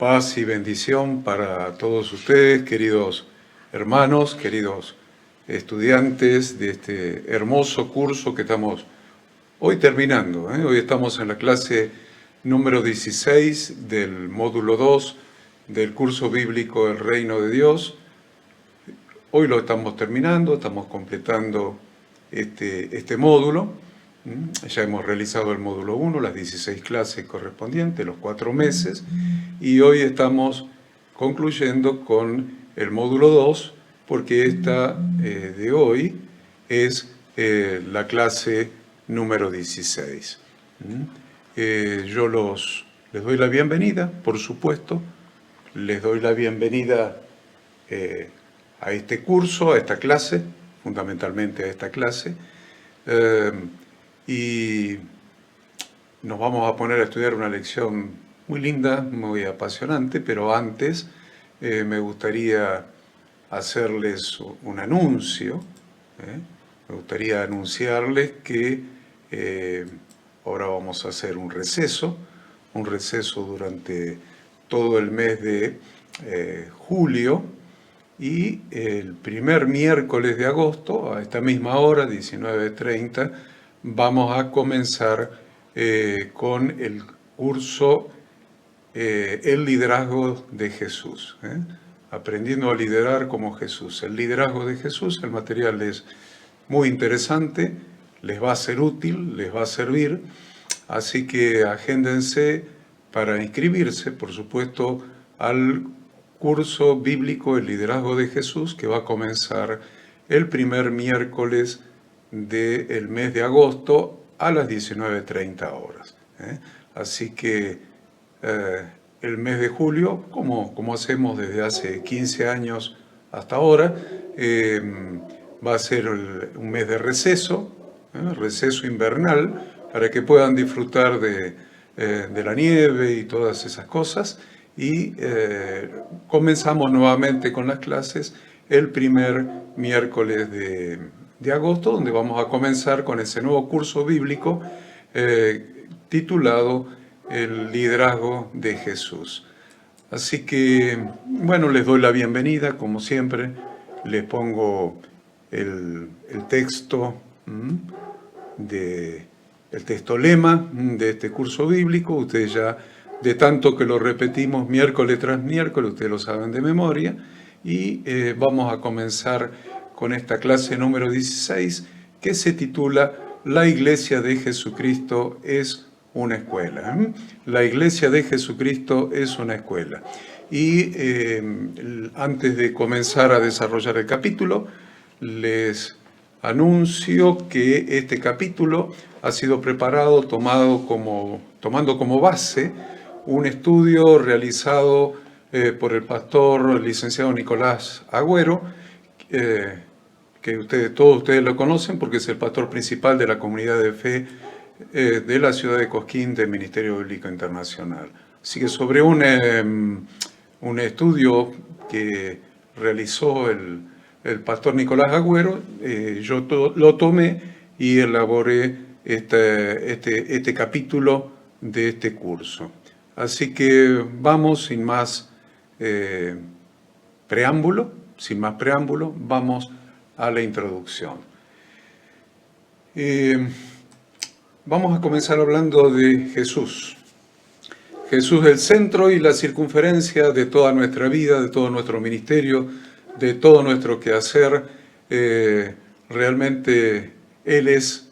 Paz y bendición para todos ustedes, queridos hermanos, queridos estudiantes de este hermoso curso que estamos hoy terminando. Hoy estamos en la clase número 16 del módulo 2 del curso bíblico El Reino de Dios. Hoy lo estamos terminando, estamos completando este módulo. Ya hemos realizado el módulo 1, las 16 clases correspondientes, los 4 meses, y hoy estamos concluyendo con el módulo 2, porque esta de hoy es la clase número 16. Yo les doy la bienvenida, por supuesto, les doy la bienvenida a este curso, a esta clase, fundamentalmente a esta clase, y nos vamos a poner a estudiar una lección muy linda, muy apasionante, pero antes me gustaría hacerles un anuncio. Me gustaría anunciarles que ahora vamos a hacer un receso durante todo el mes de julio, y el primer miércoles de agosto, a esta misma hora, 19:30, vamos a comenzar con el curso El liderazgo de Jesús. Aprendiendo a liderar como Jesús. El liderazgo de Jesús, el material es muy interesante, les va a ser útil, les va a servir, así que agéndense para inscribirse, por supuesto, al curso bíblico El liderazgo de Jesús, que va a comenzar el primer miércoles del mes de agosto a las 19:30 horas. Así que el mes de julio, como hacemos desde hace 15 años hasta ahora, va a ser un mes de receso, receso invernal, para que puedan disfrutar de la nieve y todas esas cosas. Y comenzamos nuevamente con las clases el primer miércoles de agosto, donde vamos a comenzar con ese nuevo curso bíblico titulado El liderazgo de Jesús. Así que, bueno, les doy la bienvenida, como siempre. Les pongo el texto el texto lema de este curso bíblico. Ustedes ya, de tanto que lo repetimos miércoles tras miércoles, ustedes lo saben de memoria, y vamos a comenzar con esta clase número 16, que se titula La Iglesia de Jesucristo es una escuela. La Iglesia de Jesucristo es una escuela. Y antes de comenzar a desarrollar el capítulo, les anuncio que este capítulo ha sido preparado tomando como base un estudio realizado por el pastor licenciado Nicolás Agüero, que todos ustedes lo conocen porque es el pastor principal de la comunidad de fe de la ciudad de Cosquín del Ministerio Bíblico Internacional. Así que sobre un estudio que realizó el pastor Nicolás Agüero, yo lo tomé y elaboré este capítulo de este curso. Así que vamos sin más preámbulo, vamos a la introducción. Vamos a comenzar hablando de Jesús. Jesús es el centro y la circunferencia de toda nuestra vida, de todo nuestro ministerio, de todo nuestro quehacer. Realmente Él es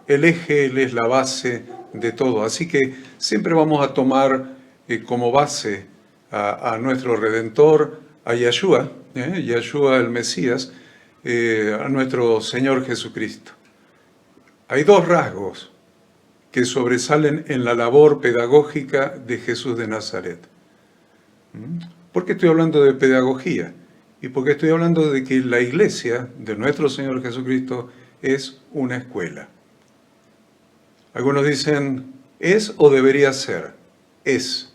el eje, Él es la base de todo. Así que siempre vamos a tomar como base a nuestro Redentor, a Yeshua, Yeshua el Mesías, a nuestro Señor Jesucristo. Hay dos rasgos que sobresalen en la labor pedagógica de Jesús de Nazaret. ¿Por qué estoy hablando de pedagogía? Y porque estoy hablando de que la iglesia de nuestro Señor Jesucristo es una escuela. Algunos dicen, ¿es o debería ser? Es.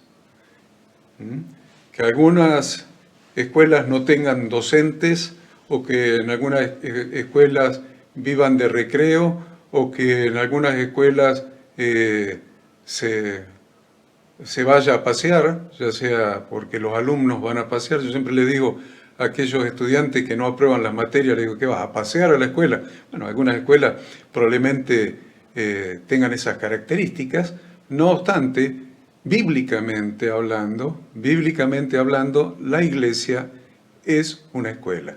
Que algunas escuelas no tengan docentes, o que en algunas escuelas vivan de recreo, o que en algunas escuelas se se vaya a pasear, ya sea porque los alumnos van a pasear. Yo siempre le digo a aquellos estudiantes que no aprueban las materias, le digo, ¿qué vas a pasear a la escuela? Bueno, algunas escuelas probablemente tengan esas características. No obstante, bíblicamente hablando, la iglesia es una escuela.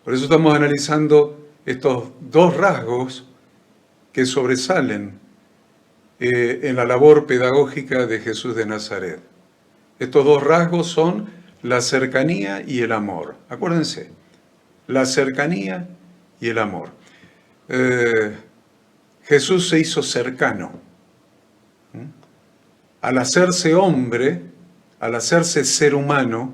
Por eso estamos analizando estos dos rasgos que sobresalen en la labor pedagógica de Jesús de Nazaret. Estos dos rasgos son la cercanía y el amor. Acuérdense, la cercanía y el amor. Jesús se hizo cercano. Al hacerse hombre, al hacerse ser humano,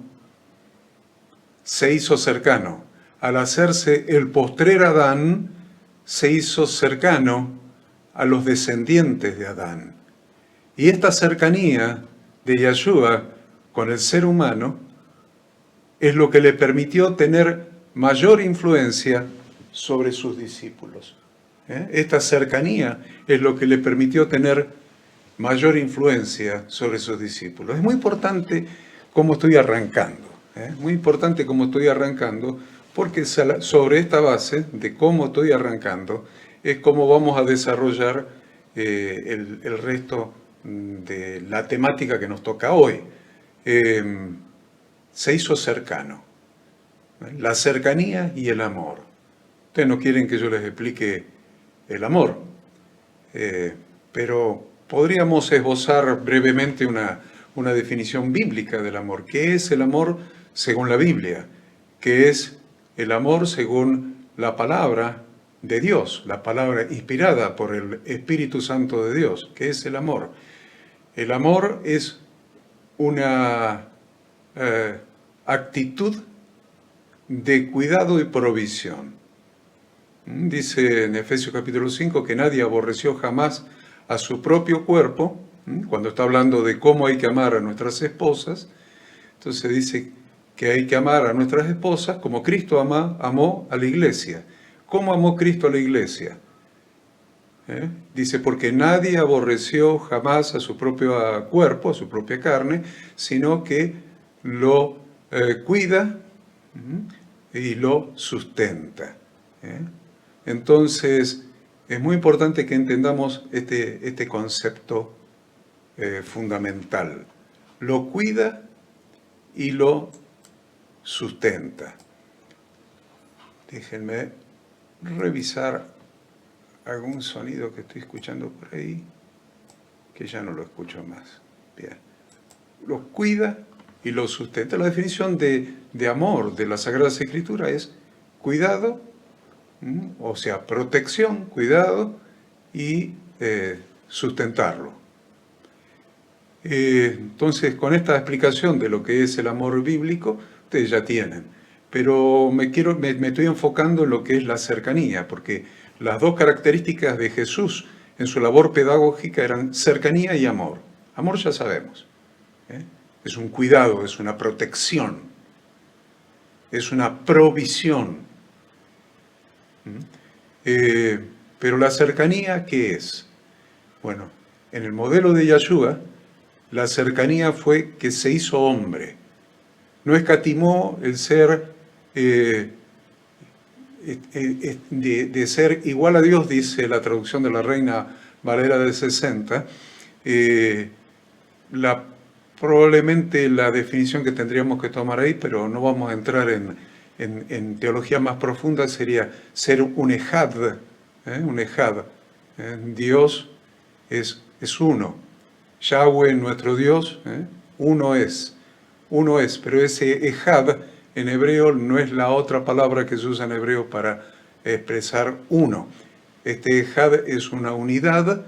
se hizo cercano. Al hacerse el postrer Adán, se hizo cercano a los descendientes de Adán. Y esta cercanía de Yeshua con el ser humano es lo que le permitió tener mayor influencia sobre sus discípulos. Esta cercanía es lo que le permitió tener mayor influencia sobre sus discípulos. Es muy importante cómo estoy arrancando, muy importante cómo estoy arrancando, porque sobre esta base de cómo estoy arrancando es cómo vamos a desarrollar el resto de la temática que nos toca hoy. Se hizo cercano, la cercanía y el amor. Ustedes no quieren que yo les explique el amor, pero podríamos esbozar brevemente una definición bíblica del amor. ¿Qué es el amor según la Biblia? ¿Qué es el amor según la palabra de Dios, la palabra inspirada por el Espíritu Santo de Dios? ¿Qué es el amor? El amor es una actitud de cuidado y provisión. Dice en Efesios capítulo 5 que nadie aborreció jamás a su propio cuerpo, cuando está hablando de cómo hay que amar a nuestras esposas. Entonces dice que hay que amar a nuestras esposas como Cristo amó a la iglesia. ¿Cómo amó Cristo a la iglesia? Dice, porque nadie aborreció jamás a su propio cuerpo, a su propia carne, sino que lo cuida y lo sustenta. Entonces, es muy importante que entendamos este concepto fundamental. Lo cuida y lo sustenta. Déjenme revisar algún sonido que estoy escuchando por ahí, que ya no lo escucho más. Bien. Lo cuida y lo sustenta. La definición de amor de la Sagrada Escritura es cuidado, o sea, protección, cuidado y sustentarlo. Entonces, con esta explicación de lo que es el amor bíblico, ustedes ya tienen. Pero me estoy enfocando en lo que es la cercanía, porque las dos características de Jesús en su labor pedagógica eran cercanía y amor. Amor ya sabemos. Es un cuidado, es una protección, es una provisión. Pero la cercanía, ¿qué es? Bueno, en el modelo de Yeshua, la cercanía fue que se hizo hombre. No escatimó el ser, de ser igual a Dios, dice la traducción de la Reina Valera del 60. Probablemente la definición que tendríamos que tomar ahí, pero no vamos a entrar en teología más profunda, sería ser un ejad. Un ejad. Dios es uno. Yahweh, nuestro Dios, uno es, pero ese ejad en hebreo no es la otra palabra que se usa en hebreo para expresar uno. Este ejad es una unidad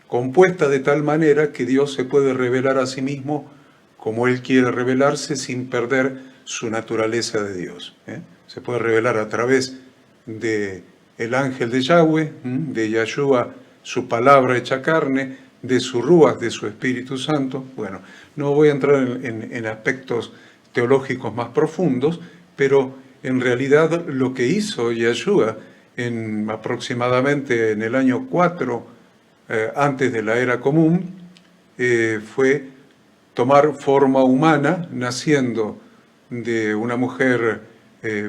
compuesta de tal manera que Dios se puede revelar a sí mismo como Él quiere revelarse sin perder su naturaleza de Dios. Se puede revelar a través del ángel de Yahweh, de Yeshua, su palabra hecha carne, de su Ruach, de su Espíritu Santo. Bueno, no voy a entrar en aspectos teológicos más profundos, pero en realidad lo que hizo Yeshua aproximadamente en el año 4 antes de la era común, fue tomar forma humana, naciendo de una mujer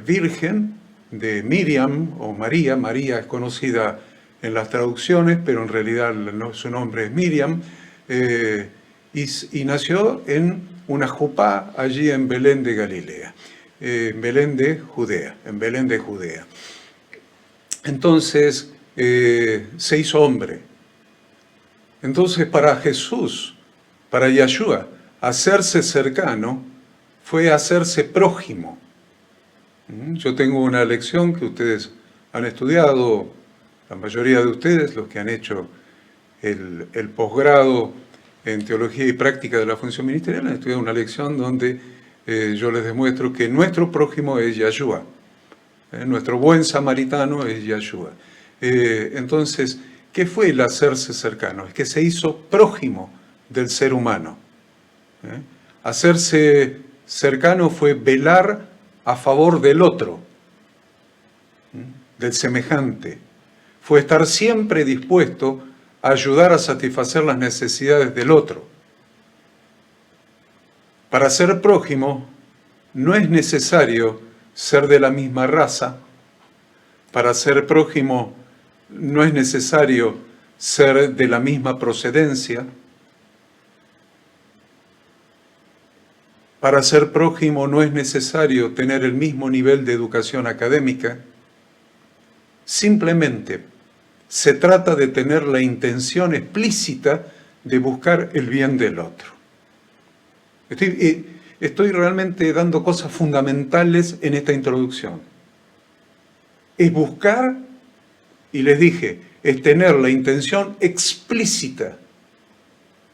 virgen, de Miriam o María. María es conocida en las traducciones, pero en realidad su nombre es Miriam, y nació en una jupá allí en Belén de Galilea, en Belén de Judea. Entonces se hizo hombre. Entonces para Jesús, para Yeshua, hacerse cercano fue hacerse prójimo. Yo tengo una lección que ustedes han estudiado, la mayoría de ustedes, los que han hecho el posgrado en Teología y Práctica de la Función Ministerial, han estudiado una lección donde yo les demuestro que nuestro prójimo es Yeshua. Nuestro buen samaritano es Yeshua. Entonces, ¿qué fue el hacerse cercano? Es que se hizo prójimo del ser humano. Hacerse cercano fue velar a favor del otro, del semejante. Fue estar siempre dispuesto a ayudar a satisfacer las necesidades del otro. Para ser prójimo no es necesario ser de la misma raza. Para ser prójimo no es necesario ser de la misma procedencia. Para ser prójimo no es necesario tener el mismo nivel de educación académica. Simplemente se trata de tener la intención explícita de buscar el bien del otro. Estoy realmente dando cosas fundamentales en esta introducción. Es buscar, y les dije, es tener la intención explícita,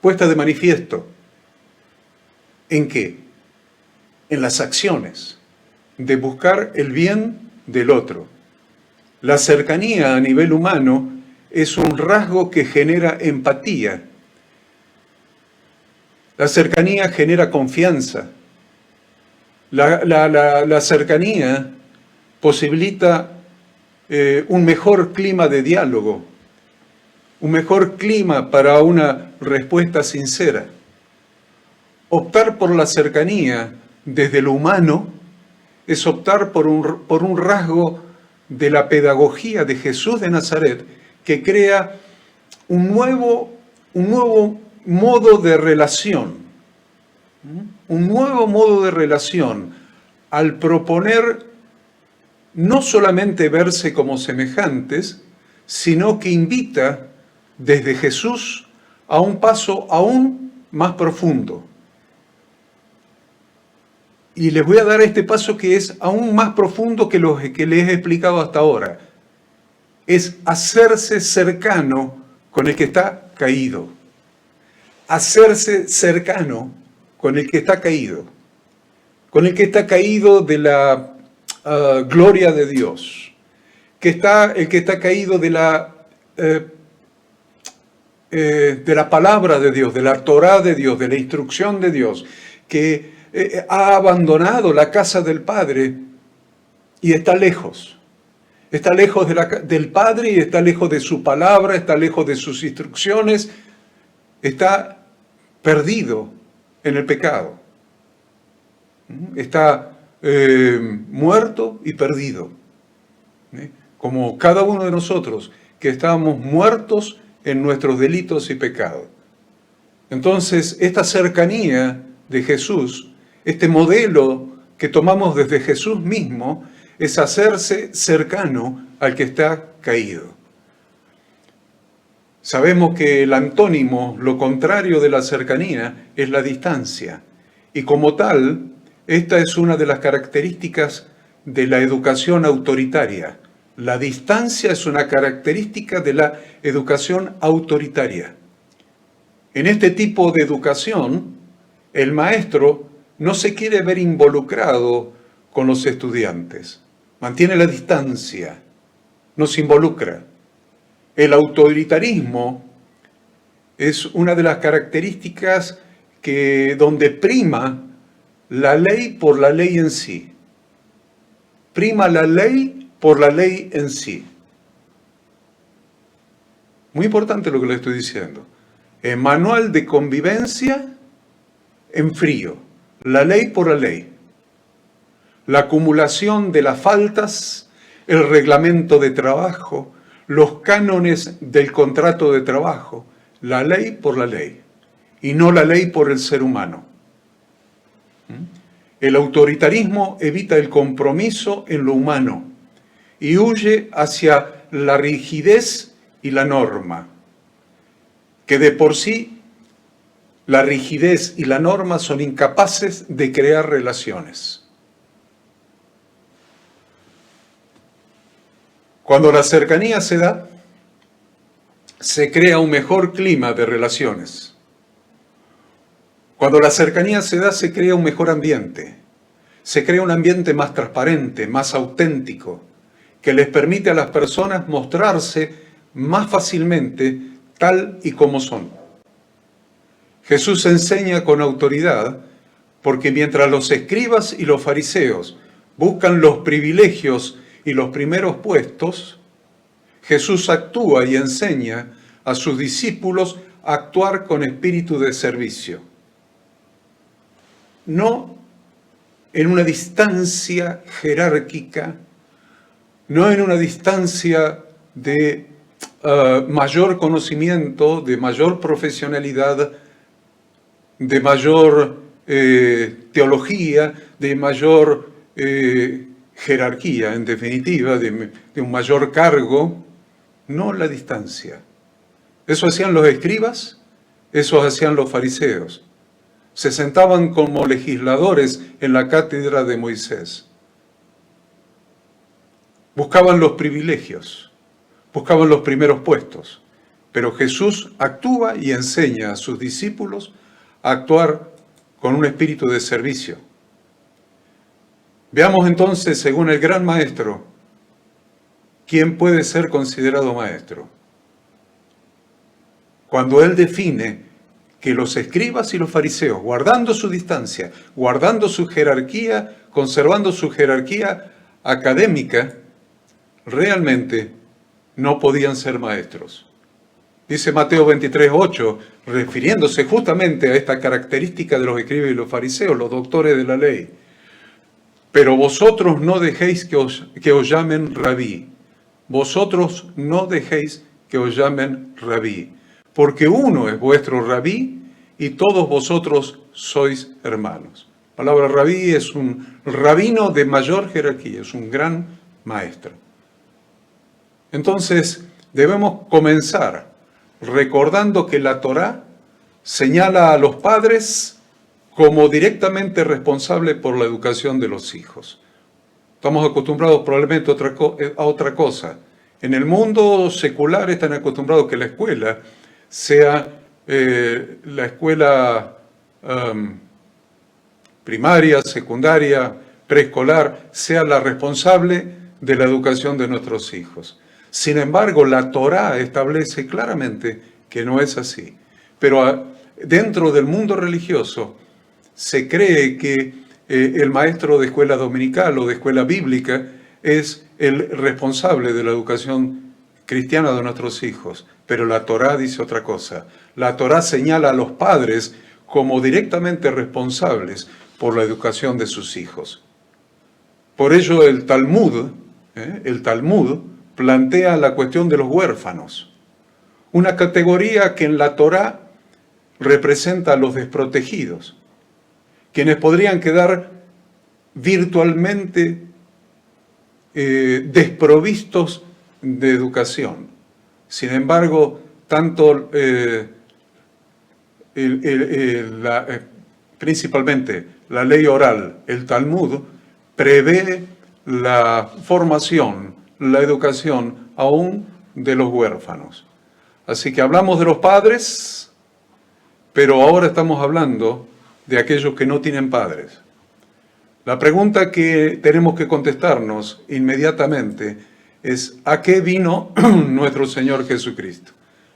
puesta de manifiesto. ¿En qué? En las acciones, de buscar el bien del otro. La cercanía a nivel humano es un rasgo que genera empatía. La cercanía genera confianza. La cercanía posibilita un mejor clima de diálogo, un mejor clima para una respuesta sincera. Optar por la cercanía desde lo humano es optar por un rasgo de la pedagogía de Jesús de Nazaret que crea un nuevo modo de relación. Un nuevo modo de relación al proponer no solamente verse como semejantes, sino que invita desde Jesús a un paso aún más profundo. Y les voy a dar este paso que es aún más profundo que los que les he explicado hasta ahora. Es hacerse cercano con el que está caído. Hacerse cercano con el que está caído. Con el que está caído de la gloria de Dios. El que está caído de la palabra de Dios, de la Torá de Dios, de la instrucción de Dios, que ha abandonado la casa del Padre y está lejos. Está lejos del Padre y está lejos de su palabra, está lejos de sus instrucciones, está perdido en el pecado. Está muerto y perdido. Como cada uno de nosotros, que estábamos muertos en nuestros delitos y pecados. Entonces, esta cercanía de Jesús, este modelo que tomamos desde Jesús mismo, es hacerse cercano al que está caído. Sabemos que el antónimo, lo contrario de la cercanía, es la distancia. Y como tal, esta es una de las características de la educación autoritaria. La distancia es una característica de la educación autoritaria. En este tipo de educación, el maestro no se quiere ver involucrado con los estudiantes. Mantiene la distancia, no se involucra. El autoritarismo es una de las características donde prima la ley por la ley en sí. Prima la ley por la ley en sí. Muy importante lo que le estoy diciendo. Manual de convivencia en frío. La ley por la ley. La acumulación de las faltas, el reglamento de trabajo, los cánones del contrato de trabajo. La ley por la ley. Y no la ley por el ser humano. El autoritarismo evita el compromiso en lo humano y huye hacia la rigidez y la norma, que de por sí la rigidez y la norma son incapaces de crear relaciones. Cuando la cercanía se da, se crea un mejor clima de relaciones. Cuando la cercanía se da, se crea un mejor ambiente. Se crea un ambiente más transparente, más auténtico, que les permite a las personas mostrarse más fácilmente tal y como son. Jesús enseña con autoridad porque mientras los escribas y los fariseos buscan los privilegios y los primeros puestos, Jesús actúa y enseña a sus discípulos a actuar con espíritu de servicio. No en una distancia jerárquica, no en una distancia de mayor conocimiento, de mayor profesionalidad, de mayor teología, de mayor jerarquía, en definitiva, de un mayor cargo, no la distancia. Eso hacían los escribas, eso hacían los fariseos. Se sentaban como legisladores en la cátedra de Moisés. Buscaban los privilegios, buscaban los primeros puestos, pero Jesús actúa y enseña a sus discípulos a actuar con un espíritu de servicio. Veamos entonces, según el gran maestro, quién puede ser considerado maestro. Cuando él define que los escribas y los fariseos, guardando su distancia, guardando su jerarquía, conservando su jerarquía académica, realmente no podían ser maestros. Dice Mateo 23:8, refiriéndose justamente a esta característica de los escribas y los fariseos, los doctores de la ley. Pero vosotros no dejéis que os llamen rabí. Vosotros no dejéis que os llamen rabí. Porque uno es vuestro rabí y todos vosotros sois hermanos. La palabra rabí es un rabino de mayor jerarquía, es un gran maestro. Entonces, debemos comenzar recordando que la Torá señala a los padres como directamente responsables por la educación de los hijos. Estamos acostumbrados probablemente a otra cosa. En el mundo secular están acostumbrados que la escuela sea la escuela primaria, secundaria, preescolar, sea la responsable de la educación de nuestros hijos. Sin embargo, la Torá establece claramente que no es así. Pero dentro del mundo religioso se cree que el maestro de escuela dominical o de escuela bíblica es el responsable de la educación cristiana de nuestros hijos. Pero la Torá dice otra cosa. La Torá señala a los padres como directamente responsables por la educación de sus hijos. Por ello el Talmud plantea la cuestión de los huérfanos, una categoría que en la Torá representa a los desprotegidos, quienes podrían quedar virtualmente desprovistos de educación. Sin embargo, tanto principalmente la ley oral, el Talmud, prevé la formación, la educación aún de los huérfanos. Así que hablamos de los padres, pero ahora estamos hablando de aquellos que no tienen padres. La pregunta que tenemos que contestarnos inmediatamente es: ¿a qué vino nuestro Señor Jesucristo?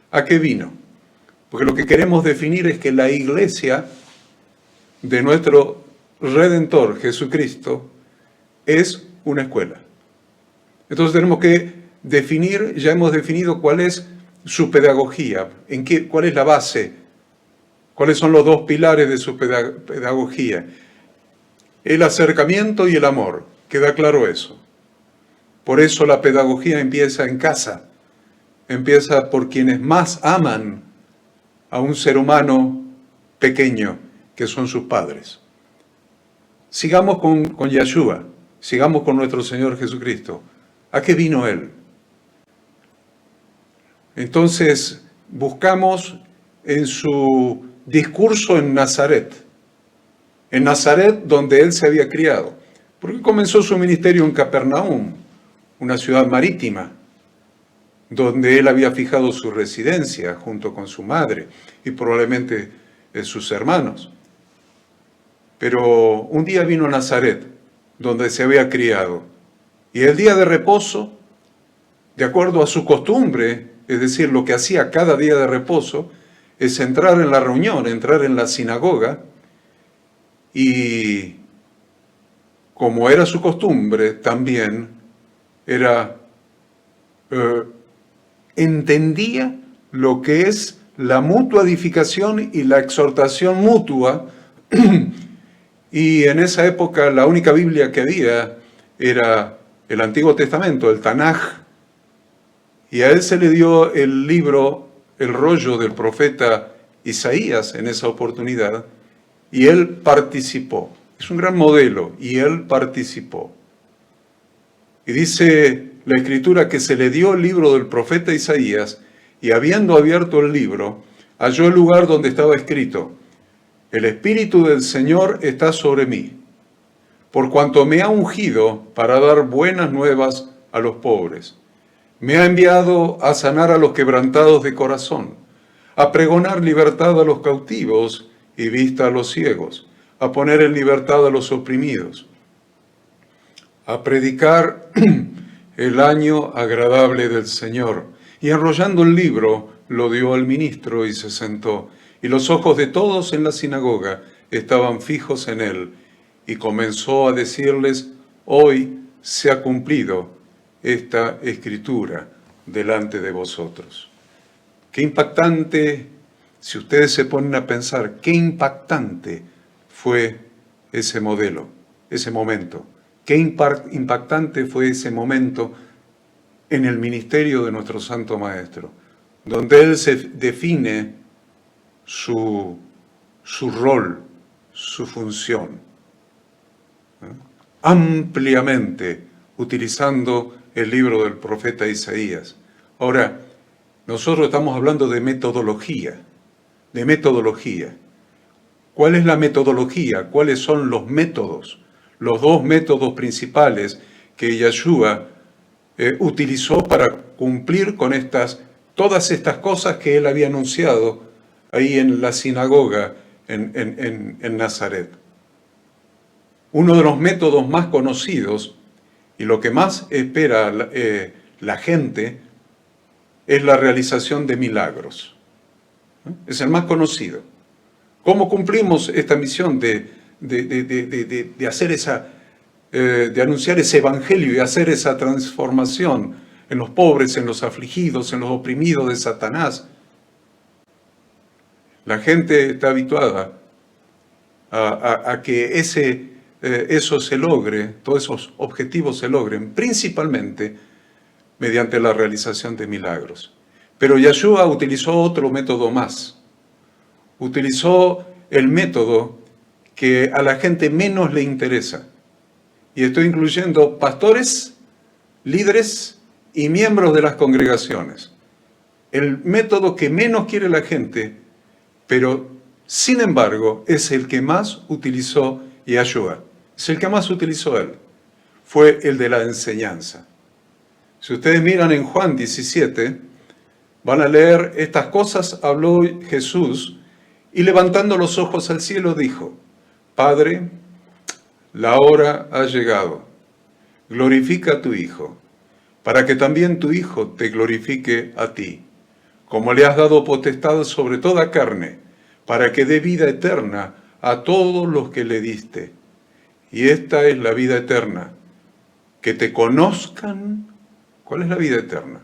¿A qué vino? Porque lo que queremos definir es que la iglesia de nuestro Redentor Jesucristo es una escuela. Entonces tenemos que definir, ya hemos definido cuál es su pedagogía. ¿Cuál es la base? ¿Cuáles son los dos pilares de su pedagogía? El acercamiento y el amor. Queda claro eso. Por eso la pedagogía empieza en casa. Empieza por quienes más aman a un ser humano pequeño, que son sus padres. Sigamos con Yeshua, sigamos con nuestro Señor Jesucristo. ¿A qué vino Él? Entonces, buscamos en su discurso en Nazaret donde Él se había criado, porque comenzó su ministerio en Capernaum, una ciudad marítima, donde Él había fijado su residencia junto con su madre y probablemente sus hermanos. Pero un día vino a Nazaret, donde se había criado, y el día de reposo, de acuerdo a su costumbre, es decir, lo que hacía cada día de reposo, es entrar en la reunión, entrar en la sinagoga, y como era su costumbre, también entendía lo que es la mutua edificación y la exhortación mutua. Y en esa época la única Biblia que había era el Antiguo Testamento, el Tanaj, y a él se le dio el libro, el rollo del profeta Isaías en esa oportunidad, y él participó. Es un gran modelo, y él participó. Y dice la Escritura que se le dio el libro del profeta Isaías, y habiendo abierto el libro, halló el lugar donde estaba escrito: el Espíritu del Señor está sobre mí, por cuanto me ha ungido para dar buenas nuevas a los pobres. Me ha enviado a sanar a los quebrantados de corazón, a pregonar libertad a los cautivos y vista a los ciegos, a poner en libertad a los oprimidos, a predicar el año agradable del Señor. Y enrollando el libro, lo dio al ministro y se sentó. Y los ojos de todos en la sinagoga estaban fijos en él, y comenzó a decirles: hoy se ha cumplido esta escritura delante de vosotros. Qué impactante, si ustedes se ponen a pensar, qué impactante fue ese modelo, ese momento. Qué impactante fue ese momento en el ministerio de nuestro Santo Maestro, donde Él se define su rol, su función, ampliamente utilizando el libro del profeta Isaías. Ahora, nosotros estamos hablando de metodología, ¿Cuál es la metodología? ¿Cuáles son los métodos? Los dos métodos principales que Yeshua utilizó para cumplir con todas estas cosas que él había anunciado ahí en la sinagoga en Nazaret. Uno de los métodos más conocidos y lo que más espera la gente es la realización de milagros. Es el más conocido. ¿Cómo cumplimos esta misión de hacer de anunciar ese evangelio y hacer esa transformación en los pobres, en los afligidos, en los oprimidos de Satanás? La gente está habituada a que eso se logre, todos esos objetivos se logren, principalmente mediante la realización de milagros. Pero Yeshua utilizó otro método más. Utilizó el método que a la gente menos le interesa. Y estoy incluyendo pastores, líderes y miembros de las congregaciones. El método que menos quiere la gente, pero sin embargo es el que más utilizó Yeshua. Es el que más utilizó él. Fue el de la enseñanza. Si ustedes miran en Juan 17, van a leer: estas cosas habló Jesús, y levantando los ojos al cielo dijo: Padre, la hora ha llegado. Glorifica a tu Hijo, para que también tu Hijo te glorifique a ti, como le has dado potestad sobre toda carne, para que dé vida eterna a todos los que le diste. Y esta es la vida eterna, que te conozcan. ¿Cuál es la vida eterna?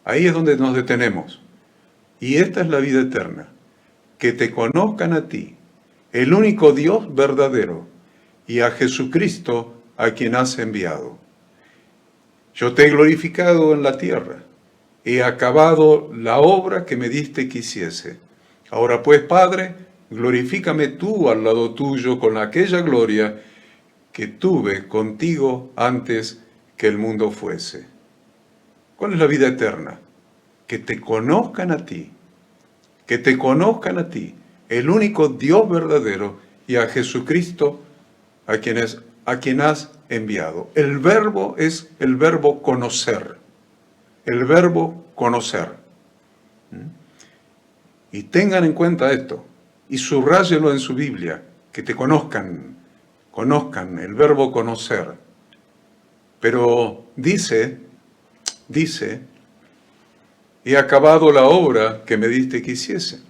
Ahí es donde nos detenemos. Y esta es la vida eterna, que te conozcan a ti, el único Dios verdadero, y a Jesucristo a quien has enviado. Yo te he glorificado en la tierra, he acabado la obra que me diste que hiciese. Ahora pues, Padre, glorifícame tú al lado tuyo con aquella gloria que tuve contigo antes que el mundo fuese. ¿Cuál es la vida eterna? Que te conozcan a ti, el único Dios verdadero, y a Jesucristo a quien has enviado. El verbo es el verbo conocer. El verbo conocer. Y tengan en cuenta esto, y subráyelo en su Biblia, que te conozcan, el verbo conocer. Pero dice, he acabado la obra que me diste que hiciese.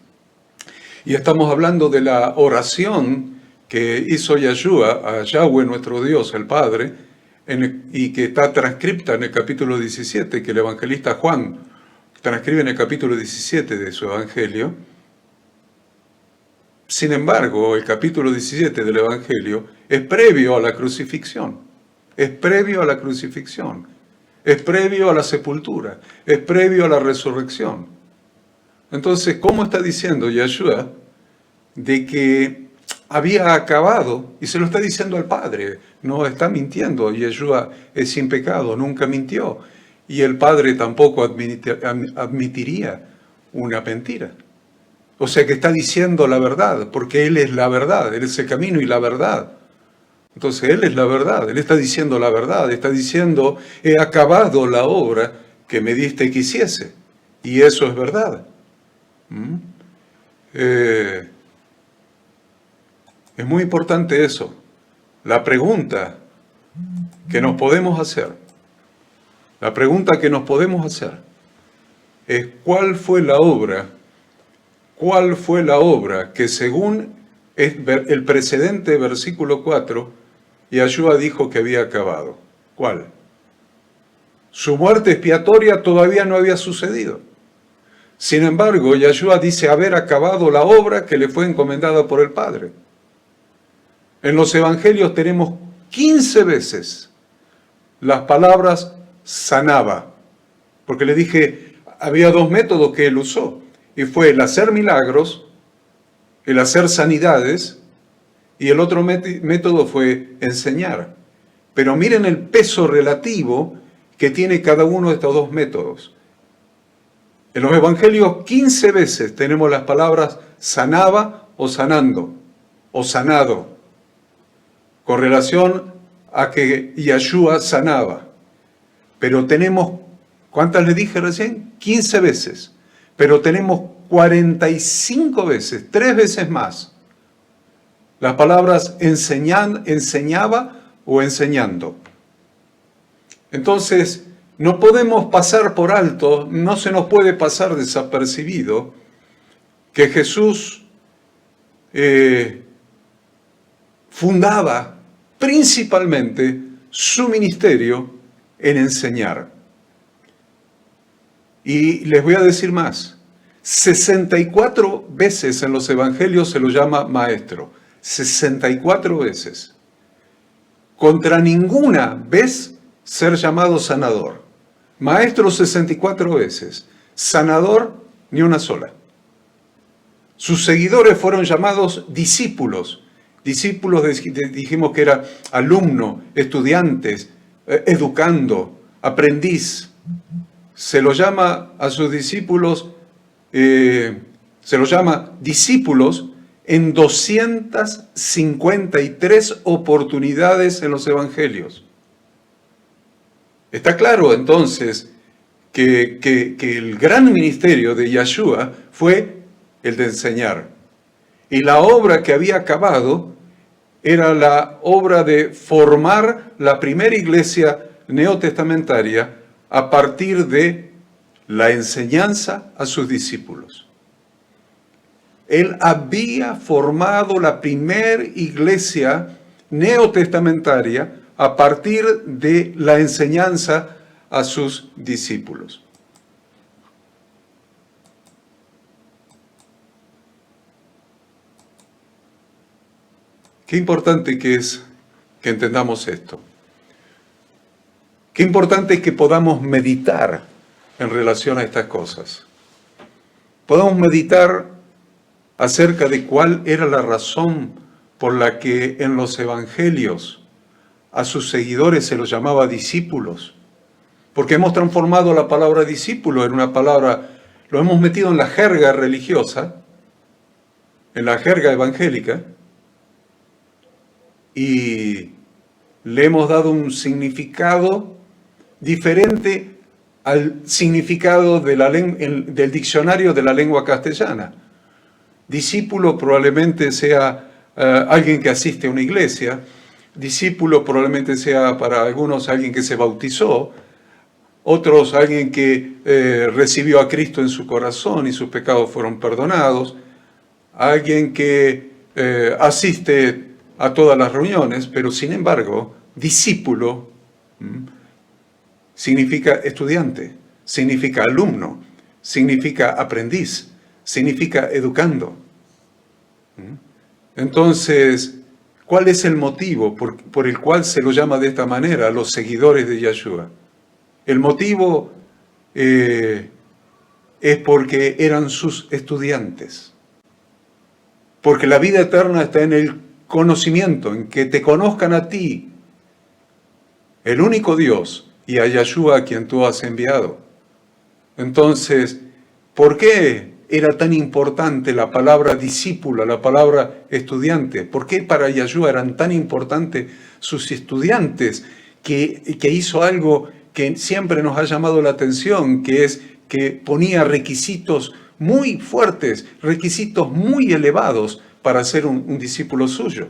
Y estamos hablando de la oración que hizo Yeshua a Yahweh, nuestro Dios, el Padre, y que está transcripta en el capítulo 17, que el evangelista Juan transcribe en el capítulo 17 de su evangelio. Sin embargo, el capítulo 17 del evangelio es previo a la crucifixión, es previo a la sepultura, es previo a la resurrección. Entonces, ¿cómo está diciendo Yeshua de que había acabado? Y se lo está diciendo al Padre, no está mintiendo. Yeshua es sin pecado, nunca mintió. Y el Padre tampoco admitiría una mentira. O sea que está diciendo la verdad, porque Él es la verdad, Él es el camino y la verdad. Entonces Él es la verdad, Él está diciendo la verdad, está diciendo, he acabado la obra que me diste que hiciese. Y eso es verdad. Es muy importante eso. La pregunta que nos podemos hacer, es ¿cuál fue la obra que según el precedente versículo 4, Yeshua dijo que había acabado? ¿Cuál? Su muerte expiatoria todavía no había sucedido. Sin embargo, Yeshua dice haber acabado la obra que le fue encomendada por el Padre. En los evangelios tenemos 15 veces las palabras sanaba, porque le dije, había dos métodos que él usó, y fue el hacer milagros, el hacer sanidades, y el otro método fue enseñar. Pero miren el peso relativo que tiene cada uno de estos dos métodos. En los evangelios 15 veces tenemos las palabras sanaba o sanando, o sanado, con relación a que Yeshua sanaba. Pero tenemos, ¿cuántas le dije recién? 15 veces. Pero tenemos 45 veces, 3 veces más, las palabras enseñaba o enseñando. Entonces, no podemos pasar por alto, no se nos puede pasar desapercibido que Jesús fundaba principalmente su ministerio en enseñar. Y les voy a decir más, 64 veces en los evangelios se lo llama maestro, 64 veces. Contra ninguna vez ser llamado sanador. Maestro 64 veces, sanador ni una sola. Sus seguidores fueron llamados discípulos. Discípulos dijimos que era alumno, estudiantes, educando, aprendiz. Se lo llama a sus discípulos, se los llama discípulos en 253 oportunidades en los evangelios. Está claro entonces que el gran ministerio de Yeshua fue el de enseñar. Y la obra que había acabado era la obra de formar la primera iglesia neotestamentaria a partir de la enseñanza a sus discípulos. Él había formado la primera iglesia neotestamentaria a partir de la enseñanza a sus discípulos. Qué importante que es que entendamos esto. Qué importante es que podamos meditar en relación a estas cosas. Podamos meditar acerca de cuál era la razón por la que en los evangelios a sus seguidores se los llamaba discípulos. Porque hemos transformado la palabra discípulo en una palabra, lo hemos metido en la jerga religiosa, en la jerga evangélica, y le hemos dado un significado diferente al significado del diccionario de la lengua castellana. Discípulo probablemente sea alguien que asiste a una iglesia, discípulo probablemente sea para algunos alguien que se bautizó, otros alguien que recibió a Cristo en su corazón y sus pecados fueron perdonados, alguien que asiste a todas las reuniones, pero sin embargo, discípulo significa estudiante, significa alumno, significa aprendiz, significa educando. Entonces, ¿cuál es el motivo por el cual se lo llama de esta manera a los seguidores de Yeshua? El motivo es porque eran sus estudiantes. Porque la vida eterna está en el conocimiento, en que te conozcan a ti, el único Dios, y a Yeshua a quien tú has enviado. Entonces, ¿por qué era tan importante la palabra discípulo, la palabra estudiante? ¿Por qué para Yeshua eran tan importantes sus estudiantes que hizo algo que siempre nos ha llamado la atención, que es que ponía requisitos muy fuertes, requisitos muy elevados para ser un discípulo suyo?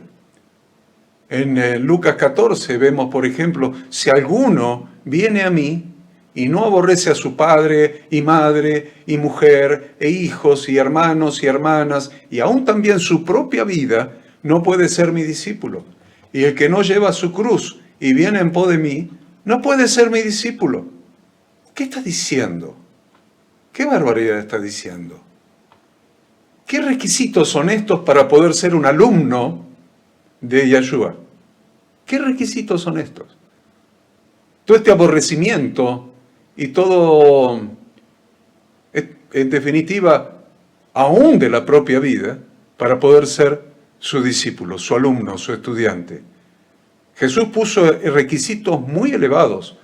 En Lucas 14 vemos, por ejemplo, si alguno viene a mí y no aborrece a su padre y madre y mujer e hijos y hermanos y hermanas y aún también su propia vida, no puede ser mi discípulo. Y el que no lleva su cruz y viene en pos de mí, no puede ser mi discípulo. ¿Qué está diciendo? ¿Qué barbaridad está diciendo? ¿Qué requisitos son estos para poder ser un alumno de Yeshua? ¿Qué requisitos son estos? Todo este aborrecimiento y todo, en definitiva, aún de la propia vida, para poder ser su discípulo, su alumno, su estudiante. Jesús puso requisitos muy elevados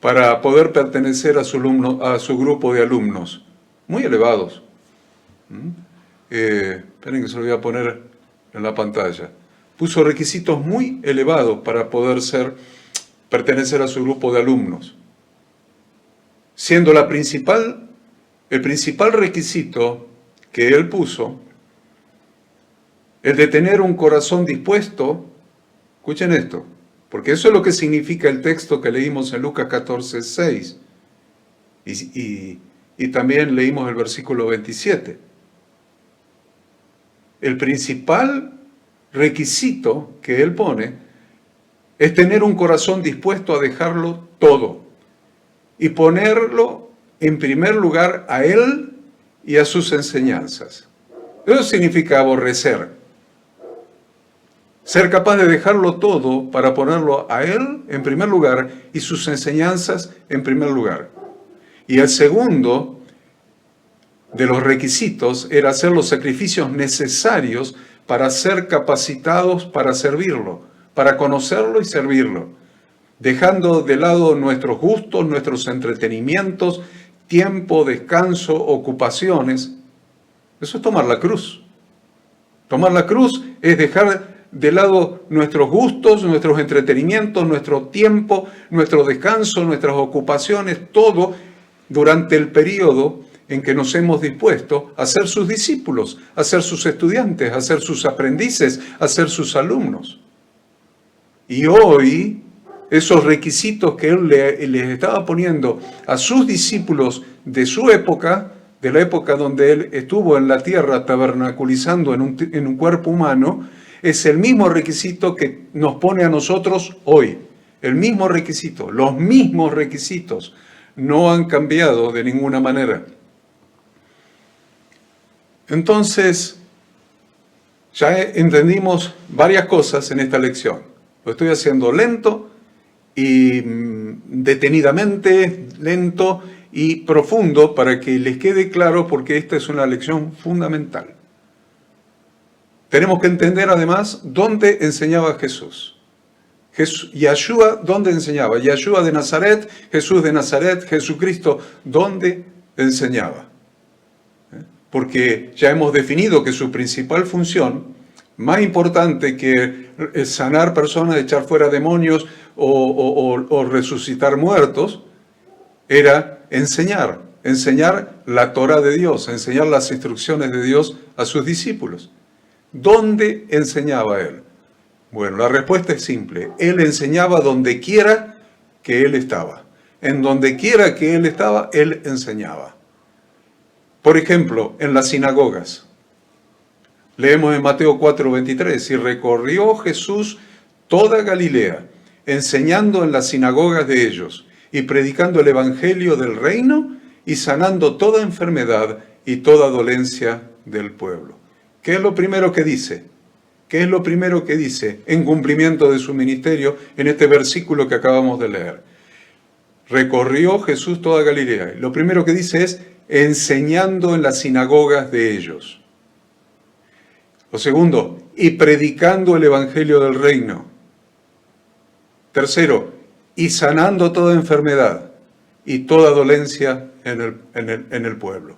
para poder pertenecer a su grupo de alumnos, muy elevados. Esperen que se lo voy a poner en la pantalla. Puso requisitos muy elevados para poder pertenecer a su grupo de alumnos, siendo el principal requisito que él puso el de tener un corazón dispuesto. Escuchen esto, porque eso es lo que significa el texto que leímos en Lucas 14, 6, y también leímos el versículo 27. El principal requisito que él pone es tener un corazón dispuesto a dejarlo todo y ponerlo en primer lugar a él y a sus enseñanzas. Eso significa aborrecer. Ser capaz de dejarlo todo para ponerlo a él en primer lugar y sus enseñanzas en primer lugar. Y el segundo de los requisitos era hacer los sacrificios necesarios para ser capacitados para servirlo, para conocerlo y servirlo, dejando de lado nuestros gustos, nuestros entretenimientos, tiempo, descanso, ocupaciones. Eso es tomar la cruz. Tomar la cruz es dejar de lado nuestros gustos, nuestros entretenimientos, nuestro tiempo, nuestro descanso, nuestras ocupaciones, todo durante el periodo en que nos hemos dispuesto a ser sus discípulos, a ser sus estudiantes, a ser sus aprendices, a ser sus alumnos. Y hoy, esos requisitos que él les estaba poniendo a sus discípulos de su época, de la época donde él estuvo en la tierra tabernaculizando en un cuerpo humano, es el mismo requisito que nos pone a nosotros hoy. El mismo requisito, los mismos requisitos, no han cambiado de ninguna manera. Entonces, Ya entendimos varias cosas en esta lección. Lo estoy haciendo lento y detenidamente, lento y profundo para que les quede claro, porque esta es una lección fundamental. Tenemos que entender además dónde enseñaba Jesús. Yeshua, ¿dónde enseñaba? Yeshua de Nazaret, Jesús de Nazaret, Jesucristo, ¿dónde enseñaba? Porque ya hemos definido que su principal función, más importante que sanar personas, echar fuera demonios o resucitar muertos, era enseñar la Torá de Dios, enseñar las instrucciones de Dios a sus discípulos. ¿Dónde enseñaba él? Bueno, la respuesta es simple. Él enseñaba donde quiera que él estaba. En donde quiera que él estaba, él enseñaba. Por ejemplo, en las sinagogas. Leemos en Mateo 4:23, y recorrió Jesús toda Galilea, enseñando en las sinagogas de ellos, y predicando el evangelio del reino, y sanando toda enfermedad y toda dolencia del pueblo. ¿Qué es lo primero que dice? ¿Qué es lo primero que dice en cumplimiento de su ministerio en este versículo que acabamos de leer? Recorrió Jesús toda Galilea. Lo primero que dice es enseñando en las sinagogas de ellos. Lo segundo, y predicando el evangelio del reino. Tercero, y sanando toda enfermedad y toda dolencia en el pueblo.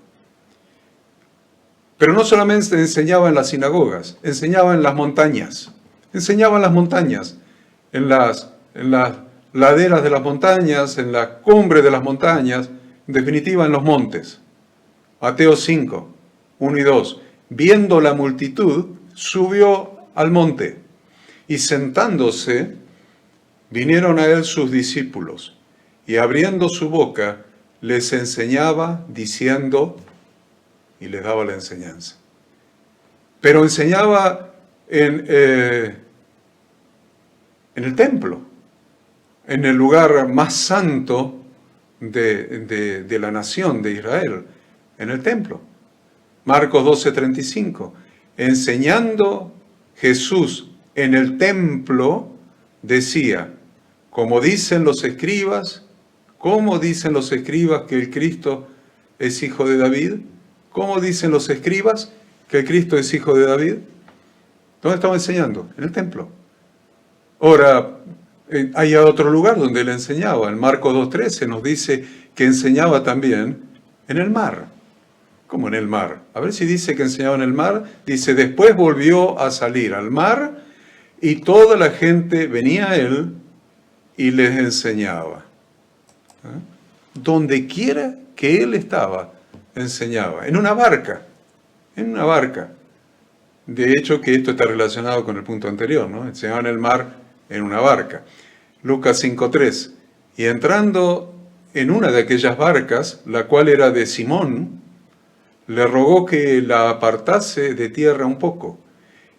Pero no solamente enseñaba en las sinagogas, enseñaba en las montañas. Enseñaba en las montañas, en las laderas de las montañas, en la cumbre de las montañas, en definitiva en los montes. Mateo 5, 1 y 2. Viendo la multitud, subió al monte, y sentándose, vinieron a él sus discípulos, y abriendo su boca, les enseñaba, diciendo, y les daba la enseñanza. Pero enseñaba en el templo, en el lugar más santo de la nación de Israel, en el templo. Marcos 12:35. Enseñando Jesús en el templo, decía, ¿cómo dicen los escribas que el Cristo es hijo de David? ¿Cómo dicen los escribas que el Cristo es hijo de David? ¿Dónde estaba enseñando? En el templo. Ahora, hay otro lugar donde él enseñaba. En Marcos 2:13 nos dice que enseñaba también en el mar. ¿Cómo en el mar? A ver si dice que enseñaba en el mar. Dice, después volvió a salir al mar y toda la gente venía a él y les enseñaba. Donde quiera que él estaba, enseñaba. En una barca. De hecho, que esto está relacionado con el punto anterior, ¿no? Enseñaba en el mar, en una barca. Lucas 5:3. Y entrando en una de aquellas barcas, la cual era de Simón, le rogó que la apartase de tierra un poco,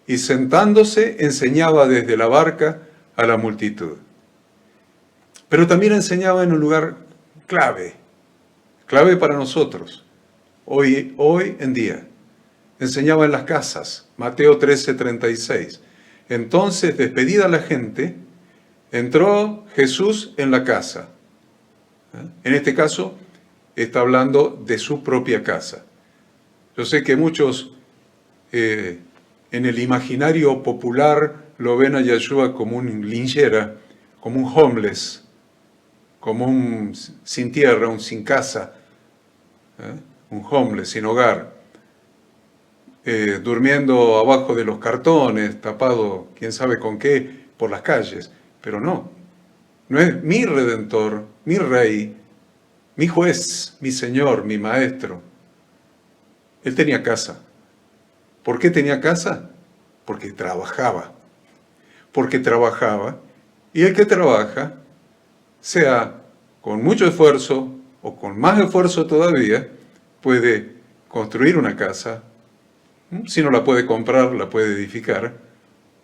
y sentándose enseñaba desde la barca a la multitud. Pero también enseñaba en un lugar clave para nosotros, hoy en día. Enseñaba en las casas, Mateo 13:36. Entonces, despedida la gente, entró Jesús en la casa. En este caso, está hablando de su propia casa. Yo sé que muchos en el imaginario popular lo ven a Yeshua como un linchera, como un homeless, como un sin tierra, un sin casa, un homeless, sin hogar, durmiendo abajo de los cartones, tapado quién sabe con qué por las calles. Pero no es mi Redentor, mi Rey, mi juez, mi Señor, mi Maestro. Él tenía casa. ¿Por qué tenía casa? Porque trabajaba. Y el que trabaja, sea con mucho esfuerzo o con más esfuerzo todavía, puede construir una casa. Si no la puede comprar, la puede edificar.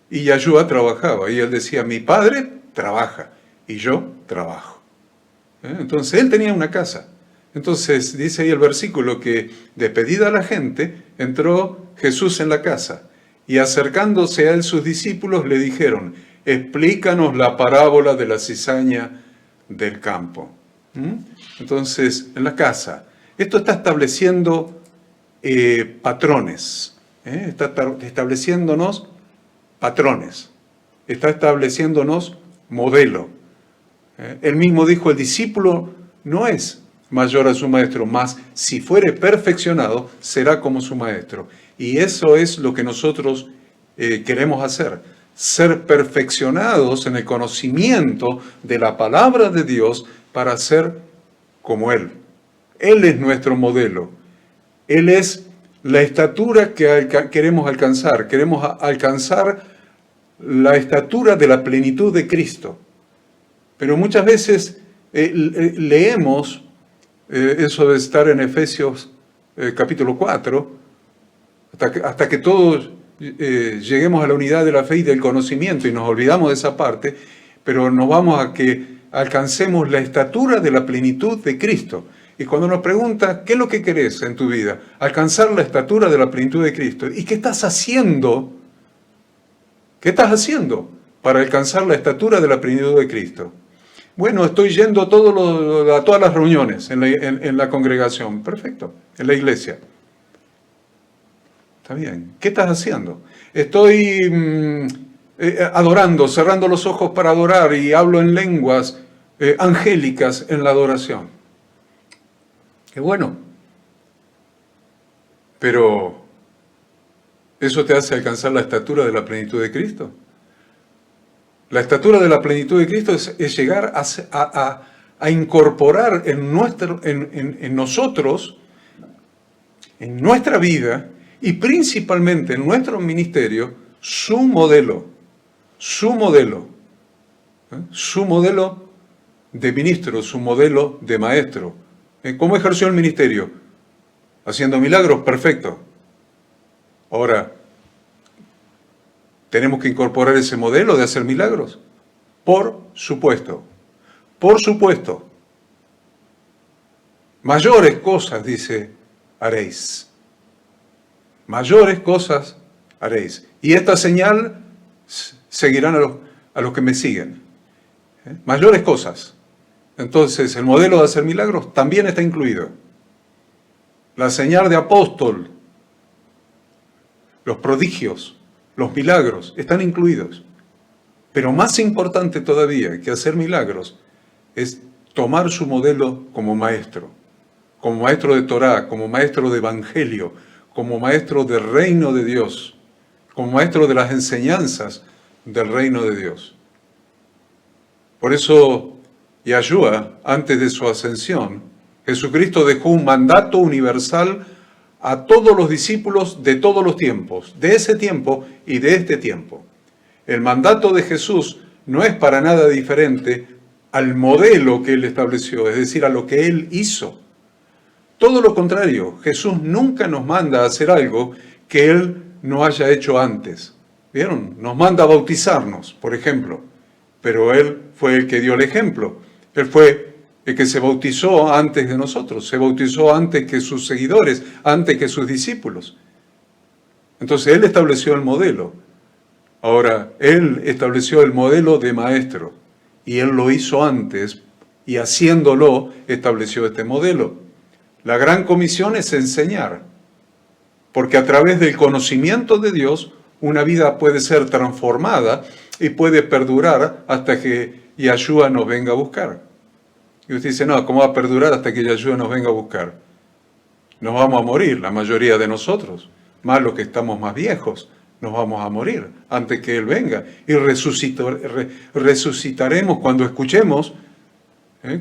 Y Yeshua trabajaba. Y él decía, mi padre trabaja y yo trabajo. Entonces él tenía una casa. Entonces dice ahí el versículo que despedida la gente, entró Jesús en la casa Y acercándose a él sus discípulos le dijeron, explícanos la parábola de la cizaña del campo. Entonces, en la casa, esto está estableciendo patrones, está estableciéndonos patrones, está estableciéndonos modelo. Él mismo dijo, el discípulo no es mayor a su maestro, mas si fuere perfeccionado, será como su maestro. Y eso es lo que nosotros queremos hacer, ser perfeccionados en el conocimiento de la palabra de Dios para ser como Él. Él es nuestro modelo. Él es la estatura que queremos alcanzar. Queremos alcanzar la estatura de la plenitud de Cristo. Pero muchas veces leemos eso de estar en Efesios capítulo 4, hasta que todos lleguemos a la unidad de la fe y del conocimiento y nos olvidamos de esa parte, pero nos vamos a que alcancemos la estatura de la plenitud de Cristo. Y cuando nos pregunta, ¿qué es lo que querés en tu vida? Alcanzar la estatura de la plenitud de Cristo. ¿Y qué estás haciendo? ¿Qué estás haciendo para alcanzar la estatura de la plenitud de Cristo? Bueno, estoy yendo a todas las reuniones en la congregación. Perfecto, en la iglesia. Está bien. ¿Qué estás haciendo? Estoy adorando, cerrando los ojos para adorar y hablo en lenguas angélicas en la adoración. Qué bueno. Pero, ¿eso te hace alcanzar la estatura de la plenitud de Cristo? La estatura de la plenitud de Cristo es llegar a incorporar en nosotros, en nuestra vida y principalmente en nuestro ministerio, su modelo de ministro, su modelo de maestro. ¿Cómo ejerció el ministerio? Haciendo milagros, perfecto. Ahora, ¿tenemos que incorporar ese modelo de hacer milagros? Por supuesto. Por supuesto. Mayores cosas, dice, haréis. Mayores cosas haréis. Y esta señal seguirán a los que me siguen. Mayores cosas. Entonces, el modelo de hacer milagros también está incluido. La señal de apóstol, los prodigios, los milagros están incluidos. Pero más importante todavía que hacer milagros es tomar su modelo como maestro de Torá, como maestro de Evangelio, como maestro del reino de Dios, como maestro de las enseñanzas del reino de Dios. Por eso, Yahshua, antes de su ascensión, Jesucristo dejó un mandato universal a todos los discípulos de todos los tiempos, de ese tiempo y de este tiempo. El mandato de Jesús no es para nada diferente al modelo que Él estableció, es decir, a lo que Él hizo. Todo lo contrario, Jesús nunca nos manda a hacer algo que Él no haya hecho antes. ¿Vieron? Nos manda a bautizarnos, por ejemplo, pero Él fue el que dio el ejemplo. Él fue el que se bautizó antes de nosotros, se bautizó antes que sus seguidores, antes que sus discípulos. Entonces Él estableció el modelo. Ahora, Él estableció el modelo de maestro y Él lo hizo antes y haciéndolo estableció este modelo. La gran comisión es enseñar, porque a través del conocimiento de Dios una vida puede ser transformada y puede perdurar hasta que Yahshua nos venga a buscar. Y usted dice, no, ¿cómo va a perdurar hasta que Yahshua nos venga a buscar? Nos vamos a morir, la mayoría de nosotros, más los que estamos más viejos, nos vamos a morir antes que Él venga. Y resucitaremos cuando escuchemos,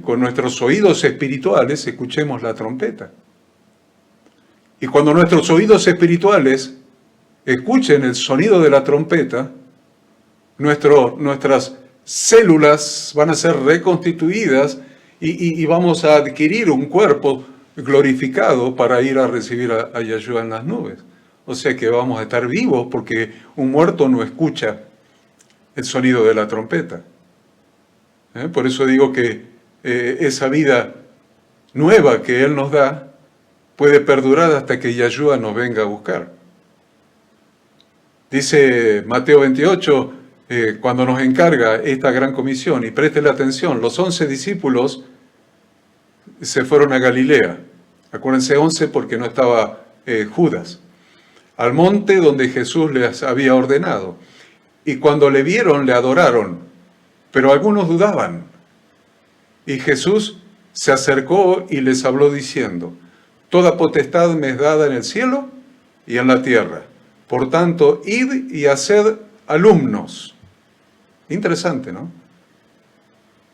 con nuestros oídos espirituales, escuchemos la trompeta. Y cuando nuestros oídos espirituales escuchen el sonido de la trompeta, nuestras células van a ser reconstituidas y vamos a adquirir un cuerpo glorificado para ir a recibir a Yahshua en las nubes. O sea que vamos a estar vivos porque un muerto no escucha el sonido de la trompeta. Por eso digo que esa vida nueva que Él nos da puede perdurar hasta que Yahshua nos venga a buscar. Dice Mateo 28, cuando nos encarga esta gran comisión, y préstele atención, los 11 discípulos se fueron a Galilea. Acuérdense 11 porque no estaba Judas. Al monte donde Jesús les había ordenado. Y cuando le vieron, le adoraron, pero algunos dudaban. Y Jesús se acercó y les habló diciendo: toda potestad me es dada en el cielo y en la tierra. Por tanto, id y haced alumnos. Interesante, ¿no?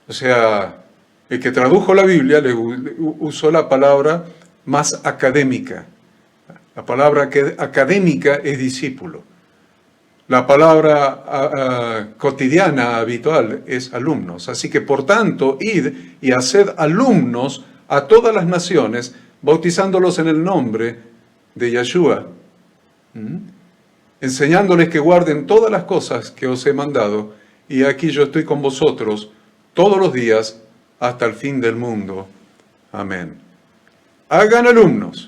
O sea, el que tradujo la Biblia le usó la palabra más académica. La palabra académica es discípulo. La palabra cotidiana, habitual, es alumnos. Así que, por tanto, id y haced alumnos a todas las naciones, bautizándolos en el nombre de Yeshua, enseñándoles que guarden todas las cosas que os he mandado, y aquí yo estoy con vosotros todos los días hasta el fin del mundo. Amén. Hagan alumnos.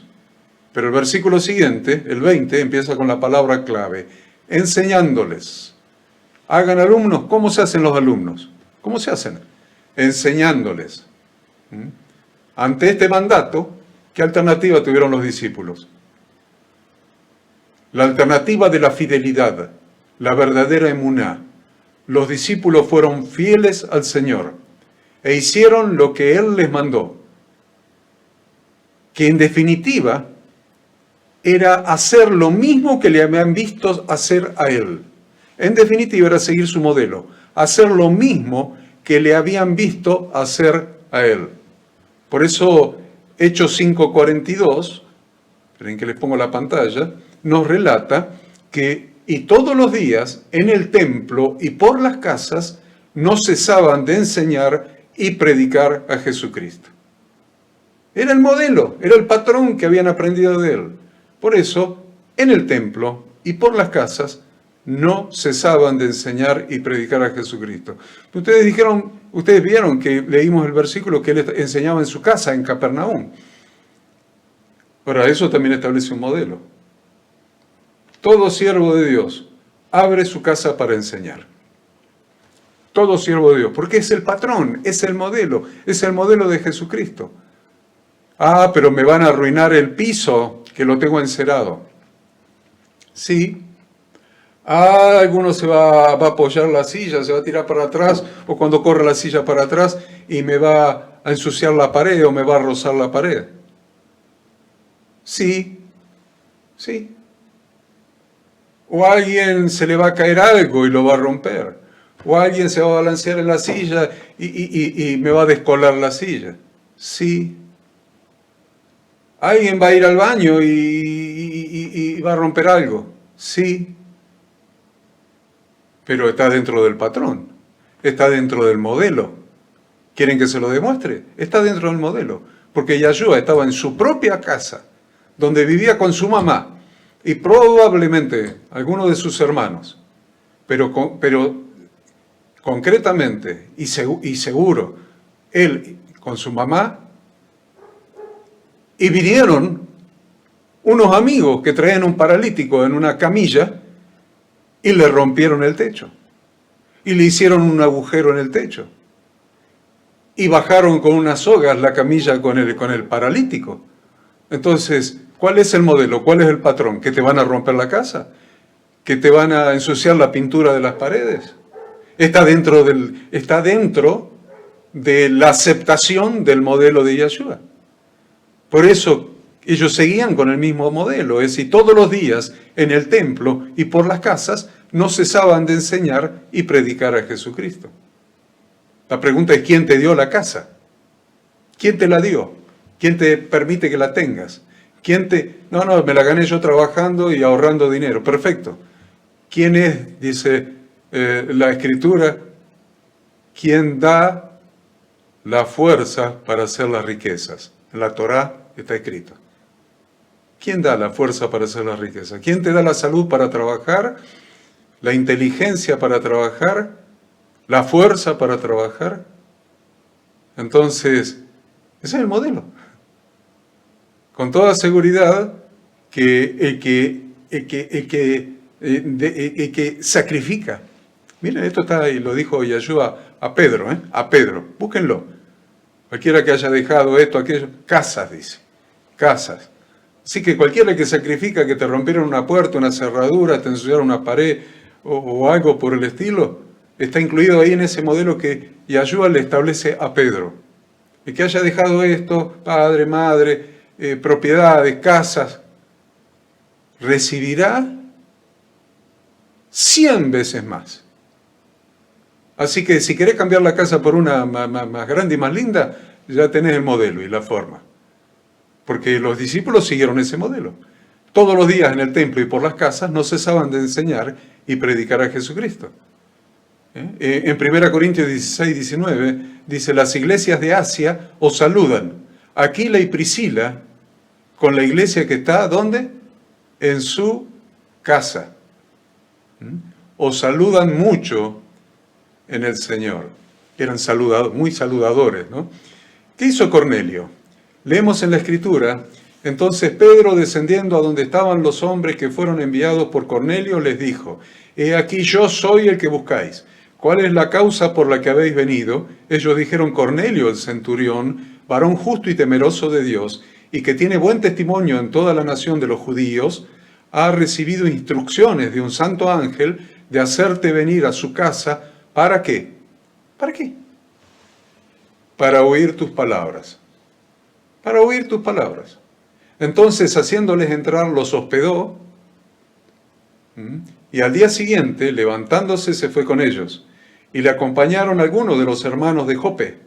Pero el versículo siguiente, el 20, empieza con la palabra clave: enseñándoles. Hagan alumnos. ¿Cómo se hacen los alumnos? ¿Cómo se hacen? Enseñándoles. Ante este mandato, ¿qué alternativa tuvieron los discípulos? La alternativa de la fidelidad, la verdadera emuná. Los discípulos fueron fieles al Señor e hicieron lo que Él les mandó, que en definitiva era hacer lo mismo que le habían visto hacer a Él. En definitiva era seguir su modelo, hacer lo mismo que le habían visto hacer a Él. Por eso Hechos 5:42, esperen que les pongo la pantalla, nos relata que y todos los días en el templo y por las casas no cesaban de enseñar y predicar a Jesucristo. Era el modelo, era el patrón que habían aprendido de Él. Por eso, en el templo y por las casas no cesaban de enseñar y predicar a Jesucristo. Ustedes vieron que leímos el versículo que Él enseñaba en su casa, en Capernaum. Ahora, eso también establece un modelo. Todo siervo de Dios abre su casa para enseñar. Todo siervo de Dios, porque es el patrón, es el modelo de Jesucristo. Ah, pero me van a arruinar el piso que lo tengo encerado. Sí. Ah, alguno se va a apoyar la silla, se va a tirar para atrás, o cuando corre la silla para atrás y me va a ensuciar la pared o me va a rozar la pared. Sí, sí. O a alguien se le va a caer algo y lo va a romper. O alguien se va a balancear en la silla y me va a descolar la silla. Sí. Alguien va a ir al baño y va a romper algo. Sí. Pero está dentro del patrón. Está dentro del modelo. ¿Quieren que se lo demuestre? Está dentro del modelo. Porque Yahshua estaba en su propia casa, donde vivía con su mamá y probablemente algunos de sus hermanos. Pero concretamente y seguro, él con su mamá, y vinieron unos amigos que traían un paralítico en una camilla y le rompieron el techo. Y le hicieron un agujero en el techo. Y bajaron con unas sogas la camilla con el paralítico. Entonces, ¿cuál es el modelo? ¿Cuál es el patrón? ¿Que te van a romper la casa? ¿Que te van a ensuciar la pintura de las paredes? Está dentro de la aceptación del modelo de Yahshua. Por eso ellos seguían con el mismo modelo, es decir, todos los días en el templo y por las casas no cesaban de enseñar y predicar a Jesucristo. La pregunta es: ¿quién te dio la casa? ¿Quién te la dio? ¿Quién te permite que la tengas? No, me la gané yo trabajando y ahorrando dinero. Perfecto. ¿Quién es, dice la Escritura, quien da la fuerza para hacer las riquezas? En la Torá está escrito. ¿Quién da la fuerza para hacer las riquezas? ¿Quién te da la salud para trabajar? ¿La inteligencia para trabajar? ¿La fuerza para trabajar? Entonces, ese es el modelo. Con toda seguridad que el que que sacrifica. Miren, esto está ahí, lo dijo Yeshua a Pedro, a Pedro, búsquenlo. Cualquiera que haya dejado esto, aquello, casas, dice, casas. Así que cualquiera que sacrifica que te rompieron una puerta, una cerradura, te ensuciaron una pared o algo por el estilo, está incluido ahí en ese modelo que Yeshua le establece a Pedro. El que haya dejado esto, padre, madre, propiedades, casas, recibirá 100 veces más. Así que si querés cambiar la casa por una más grande y más linda, ya tenés el modelo y la forma. Porque los discípulos siguieron ese modelo. Todos los días en el templo y por las casas no cesaban de enseñar y predicar a Jesucristo. En 1 Corintios 16, 19 dice, las iglesias de Asia os saludan. Aquila y Priscila con la iglesia que está, ¿dónde? En su casa. Os saludan mucho en el Señor. Eran muy saludadores, ¿no? ¿Qué hizo Cornelio? Leemos en la Escritura, entonces Pedro, descendiendo a donde estaban los hombres que fueron enviados por Cornelio, les dijo, he aquí yo soy el que buscáis. ¿Cuál es la causa por la que habéis venido? Ellos dijeron, Cornelio, el centurión, varón justo y temeroso de Dios, y que tiene buen testimonio en toda la nación de los judíos, ha recibido instrucciones de un santo ángel de hacerte venir a su casa. ¿Para qué? ¿Para qué? Para oír tus palabras. Para oír tus palabras. Entonces, haciéndoles entrar, los hospedó, y al día siguiente, levantándose, se fue con ellos, y le acompañaron algunos de los hermanos de Jope.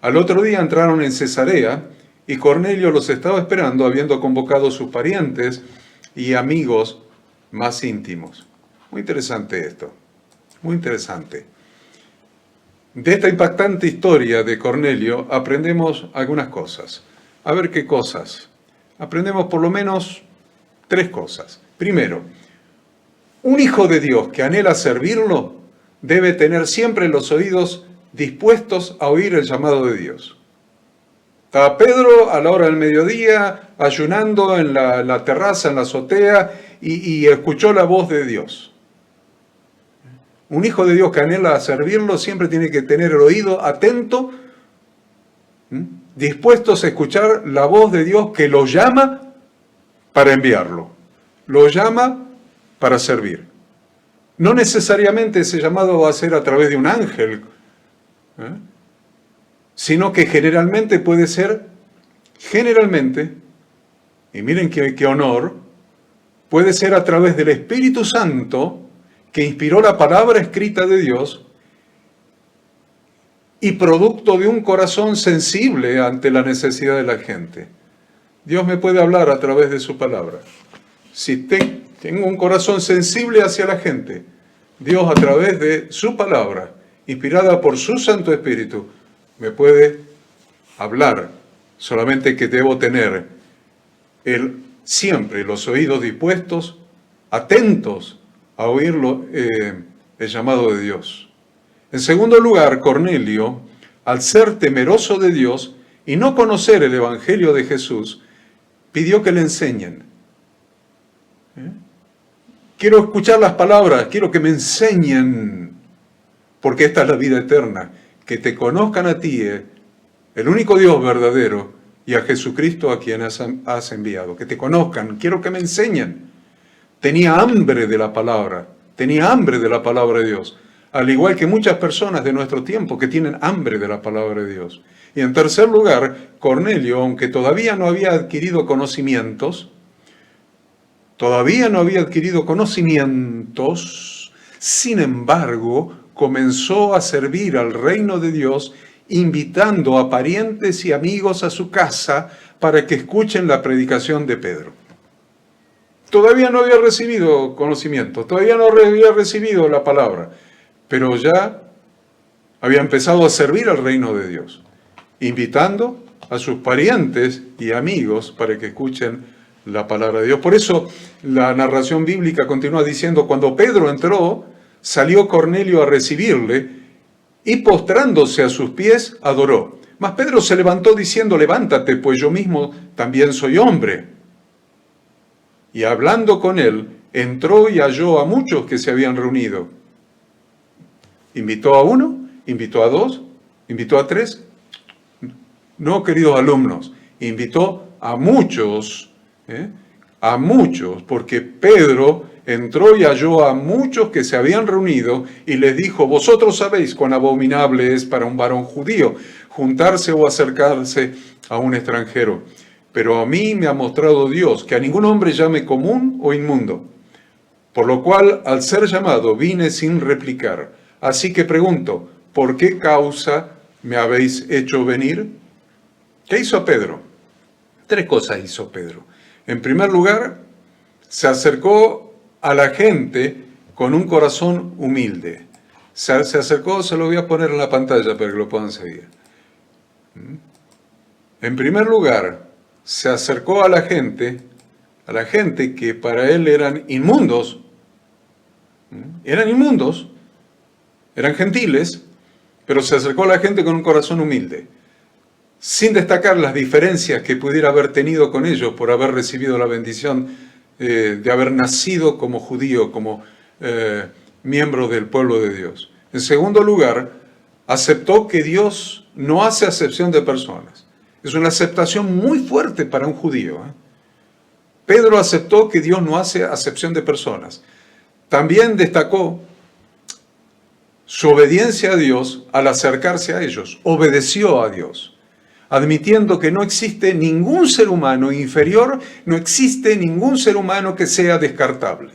Al otro día entraron en Cesarea, y Cornelio los estaba esperando, habiendo convocado sus parientes y amigos más íntimos. Muy interesante esto, muy interesante. De esta impactante historia de Cornelio aprendemos algunas cosas. A ver qué cosas. Aprendemos por lo menos 3 cosas. Primero, un hijo de Dios que anhela servirlo debe tener siempre los oídos dispuestos a oír el llamado de Dios. Estaba Pedro a la hora del mediodía ayunando en la terraza, en la azotea, y escuchó la voz de Dios. Un hijo de Dios que anhela servirlo siempre tiene que tener el oído atento, dispuestos a escuchar la voz de Dios que lo llama para enviarlo. Lo llama para servir. No necesariamente ese llamado va a ser a través de un ángel, sino que generalmente puede ser, y miren qué honor, puede ser a través del Espíritu Santo que inspiró la palabra escrita de Dios y producto de un corazón sensible ante la necesidad de la gente. Dios me puede hablar a través de su palabra. Si tengo un corazón sensible hacia la gente, Dios a través de su palabra, inspirada por su Santo Espíritu, me puede hablar. Solamente que debo tener siempre los oídos dispuestos, atentos a oír el llamado de Dios. En segundo lugar, Cornelio, al ser temeroso de Dios y no conocer el Evangelio de Jesús, pidió que le enseñen. Quiero escuchar las palabras, quiero que me enseñen, porque esta es la vida eterna, que te conozcan a ti, el único Dios verdadero, y a Jesucristo a quien has enviado. Que te conozcan, quiero que me enseñen. Tenía hambre de la palabra, tenía hambre de la palabra de Dios, al igual que muchas personas de nuestro tiempo que tienen hambre de la palabra de Dios. Y en tercer lugar, Cornelio, aunque todavía no había adquirido conocimientos, sin embargo, comenzó a servir al reino de Dios, invitando a parientes y amigos a su casa para que escuchen la predicación de Pedro. Todavía no había recibido conocimiento, todavía no había recibido la palabra, pero ya había empezado a servir al reino de Dios, invitando a sus parientes y amigos para que escuchen la palabra de Dios. Por eso la narración bíblica continúa diciendo, cuando Pedro entró, salió Cornelio a recibirle y postrándose a sus pies, adoró. Mas Pedro se levantó diciendo, levántate, pues yo mismo también soy hombre. Y hablando con él, entró y halló a muchos que se habían reunido. ¿Invitó a uno? ¿Invitó a dos? ¿Invitó a tres? No, queridos alumnos, invitó a muchos, porque Pedro entró y halló a muchos que se habían reunido y les dijo: vosotros sabéis cuán abominable es para un varón judío juntarse o acercarse a un extranjero. Pero a mí me ha mostrado Dios que a ningún hombre llame común o inmundo. Por lo cual, al ser llamado, vine sin replicar. Así que pregunto, ¿por qué causa me habéis hecho venir? ¿Qué hizo Pedro? 3 cosas hizo Pedro. En primer lugar, se acercó a la gente con un corazón humilde. Se acercó, se lo voy a poner en la pantalla para que lo puedan seguir. En primer lugar, se acercó a la gente que para él eran inmundos. Eran inmundos, eran gentiles, pero se acercó a la gente con un corazón humilde, sin destacar las diferencias que pudiera haber tenido con ellos por haber recibido la bendición de haber nacido como judío, como miembro del pueblo de Dios. En segundo lugar, aceptó que Dios no hace acepción de personas. Es una aceptación muy fuerte para un judío. Pedro aceptó que Dios no hace acepción de personas. También destacó su obediencia a Dios al acercarse a ellos. Obedeció a Dios, admitiendo que no existe ningún ser humano inferior, no existe ningún ser humano que sea descartable.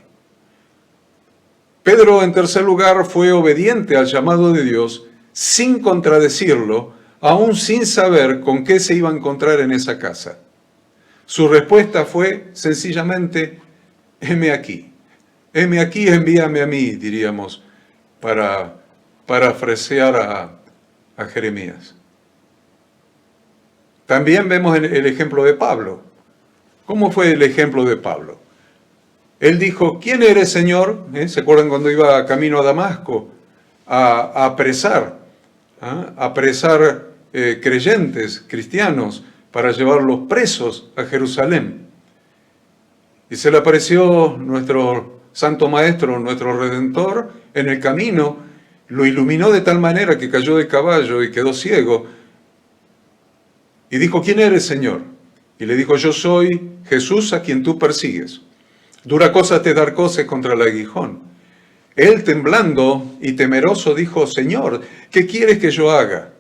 Pedro, en tercer lugar, fue obediente al llamado de Dios sin contradecirlo, aún sin saber con qué se iba a encontrar en esa casa. Su respuesta fue sencillamente: heme aquí, envíame a mí, diríamos, para parafrasear a Jeremías. También vemos el ejemplo de Pablo. ¿Cómo fue el ejemplo de Pablo? Él dijo: ¿quién eres, Señor? ¿Se acuerdan cuando iba camino a Damasco a apresar creyentes, cristianos, para llevarlos presos a Jerusalén? Y se le apareció nuestro Santo Maestro, nuestro Redentor, en el camino, lo iluminó de tal manera que cayó de caballo y quedó ciego. Y dijo: ¿quién eres, Señor? Y le dijo: yo soy Jesús a quien tú persigues. Dura cosa te dar coces contra el aguijón. Él, temblando y temeroso, dijo: Señor, ¿qué quieres que yo haga?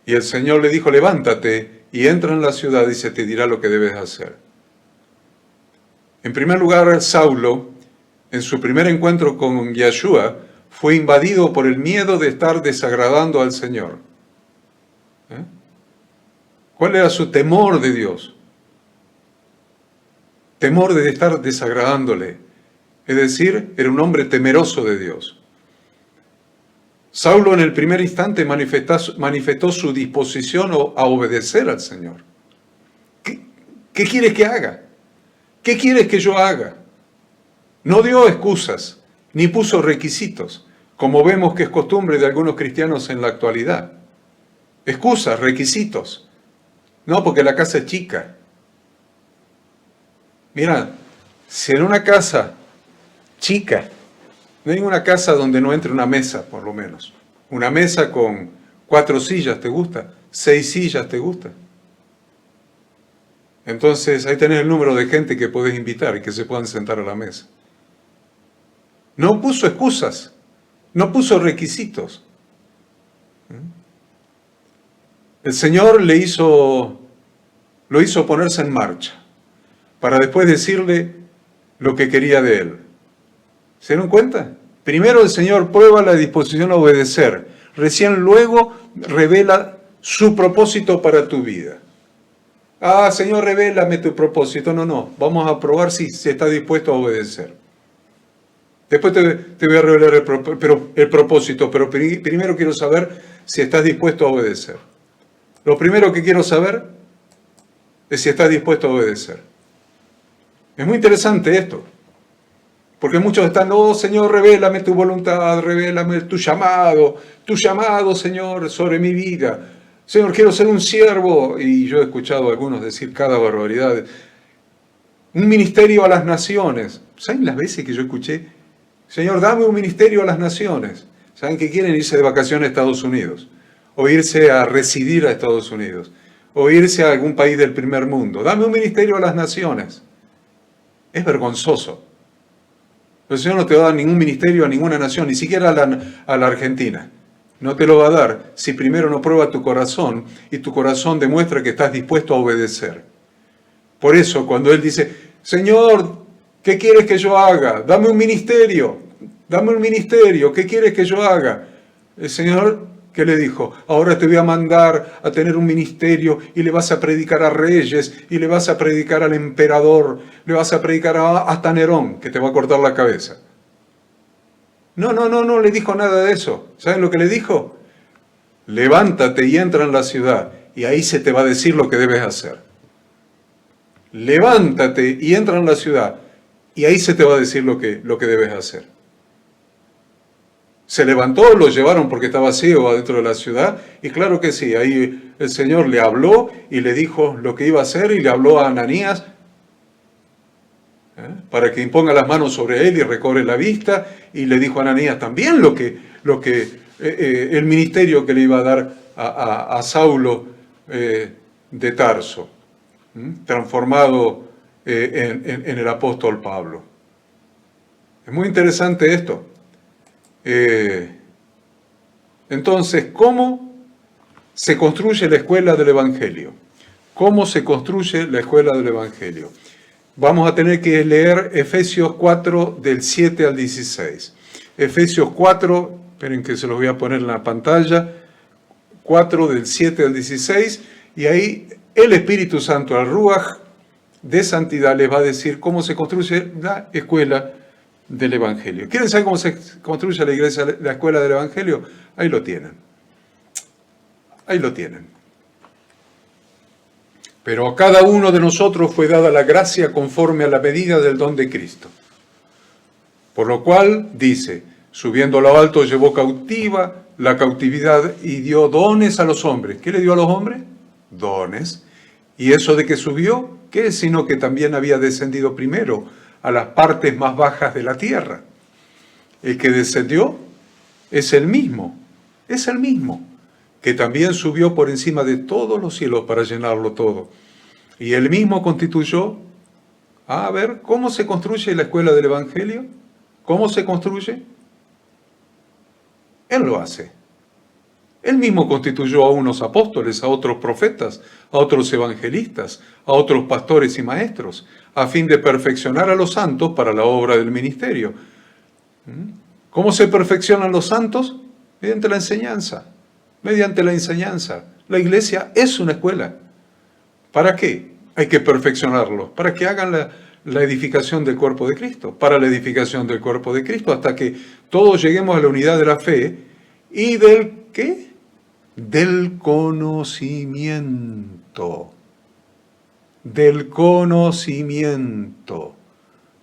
Y el Señor le dijo: levántate y entra en la ciudad y se te dirá lo que debes hacer. En primer lugar, Saulo, en su primer encuentro con Yeshua, fue invadido por el miedo de estar desagradando al Señor. ¿Cuál era su temor de Dios? Temor de estar desagradándole. Es decir, era un hombre temeroso de Dios. Saulo en el primer instante manifestó su disposición a obedecer al Señor. ¿Qué quieres que haga? ¿Qué quieres que yo haga? No dio excusas, ni puso requisitos, como vemos que es costumbre de algunos cristianos en la actualidad. Excusas, requisitos. No, porque la casa es chica. Mira, si en una casa chica, no hay una casa donde no entre una mesa, por lo menos. Una mesa con 4 sillas, ¿te gusta? 6 sillas, ¿te gusta? Entonces, ahí tenés el número de gente que podés invitar y que se puedan sentar a la mesa. No puso excusas, no puso requisitos. El Señor lo hizo ponerse en marcha, para después decirle lo que quería de él. ¿Se dieron cuenta? Primero el Señor prueba la disposición a obedecer, recién luego revela su propósito para tu vida. Ah, Señor, revélame tu propósito. No, vamos a probar si estás dispuesto a obedecer. Después te voy a revelar el propósito, pero primero quiero saber si estás dispuesto a obedecer. Lo primero que quiero saber es si estás dispuesto a obedecer. Es muy interesante esto, porque muchos están: oh Señor, revélame tu voluntad, revélame tu llamado, Señor, sobre mi vida. Señor, quiero ser un siervo. Y yo he escuchado a algunos decir cada barbaridad. Un ministerio a las naciones. ¿Saben las veces que yo escuché, Señor, dame un ministerio a las naciones? ¿Saben que quieren? Irse de vacaciones a Estados Unidos, o irse a residir a Estados Unidos, o irse a algún país del primer mundo. Dame un ministerio a las naciones. Es vergonzoso. El Señor no te va a dar ningún ministerio a ninguna nación, ni siquiera a la Argentina. No te lo va a dar si primero no prueba tu corazón y tu corazón demuestra que estás dispuesto a obedecer. Por eso, cuando Él dice, Señor, ¿qué quieres que yo haga? Dame un ministerio, ¿qué quieres que yo haga? El Señor, ¿qué le dijo? Ahora te voy a mandar a tener un ministerio y le vas a predicar a reyes y le vas a predicar al emperador, le vas a predicar hasta Nerón, que te va a cortar la cabeza. No le dijo nada de eso. ¿Saben lo que le dijo? Levántate y entra en la ciudad y ahí se te va a decir lo que debes hacer. Levántate y entra en la ciudad y ahí se te va a decir lo que debes hacer. Se levantó, lo llevaron porque estaba ciego adentro de la ciudad y claro que sí, ahí el Señor le habló y le dijo lo que iba a hacer y le habló a Ananías para que imponga las manos sobre él y recobre la vista, y le dijo a Ananías también el ministerio que le iba a dar a Saulo de Tarso, transformado en el apóstol Pablo. Es muy interesante esto. Entonces, ¿cómo se construye la escuela del Evangelio? ¿Cómo se construye la escuela del Evangelio? Vamos a tener que leer Efesios 4 del 7 al 16. Efesios 4, esperen que se los voy a poner en la pantalla, 4 del 7 al 16, y ahí el Espíritu Santo, el Ruaj de santidad, les va a decir cómo se construye la escuela del Evangelio. ¿Quieren saber cómo se construye la escuela del Evangelio? Ahí lo tienen. Ahí lo tienen. Pero a cada uno de nosotros fue dada la gracia conforme a la medida del don de Cristo. Por lo cual, dice, subiendo a lo alto llevó cautiva la cautividad y dio dones a los hombres. ¿Qué le dio a los hombres? Dones. ¿Y eso de que subió? ¿Qué es? Sino que también había descendido primero a las partes más bajas de la tierra. El que descendió es el mismo, que también subió por encima de todos los cielos para llenarlo todo. Y él mismo constituyó, a ver, ¿cómo se construye la escuela del Evangelio? ¿Cómo se construye? Él lo hace. Él mismo constituyó a unos apóstoles, a otros profetas, a otros evangelistas, a otros pastores y maestros, a fin de perfeccionar a los santos para la obra del ministerio. ¿Cómo se perfeccionan los santos? Mediante la enseñanza. Mediante la enseñanza. La iglesia es una escuela. ¿Para qué? Hay que perfeccionarlos. Para que hagan la edificación del cuerpo de Cristo. Para la edificación del cuerpo de Cristo, hasta que todos lleguemos a la unidad de la fe y del ¿qué? Del conocimiento. Del conocimiento.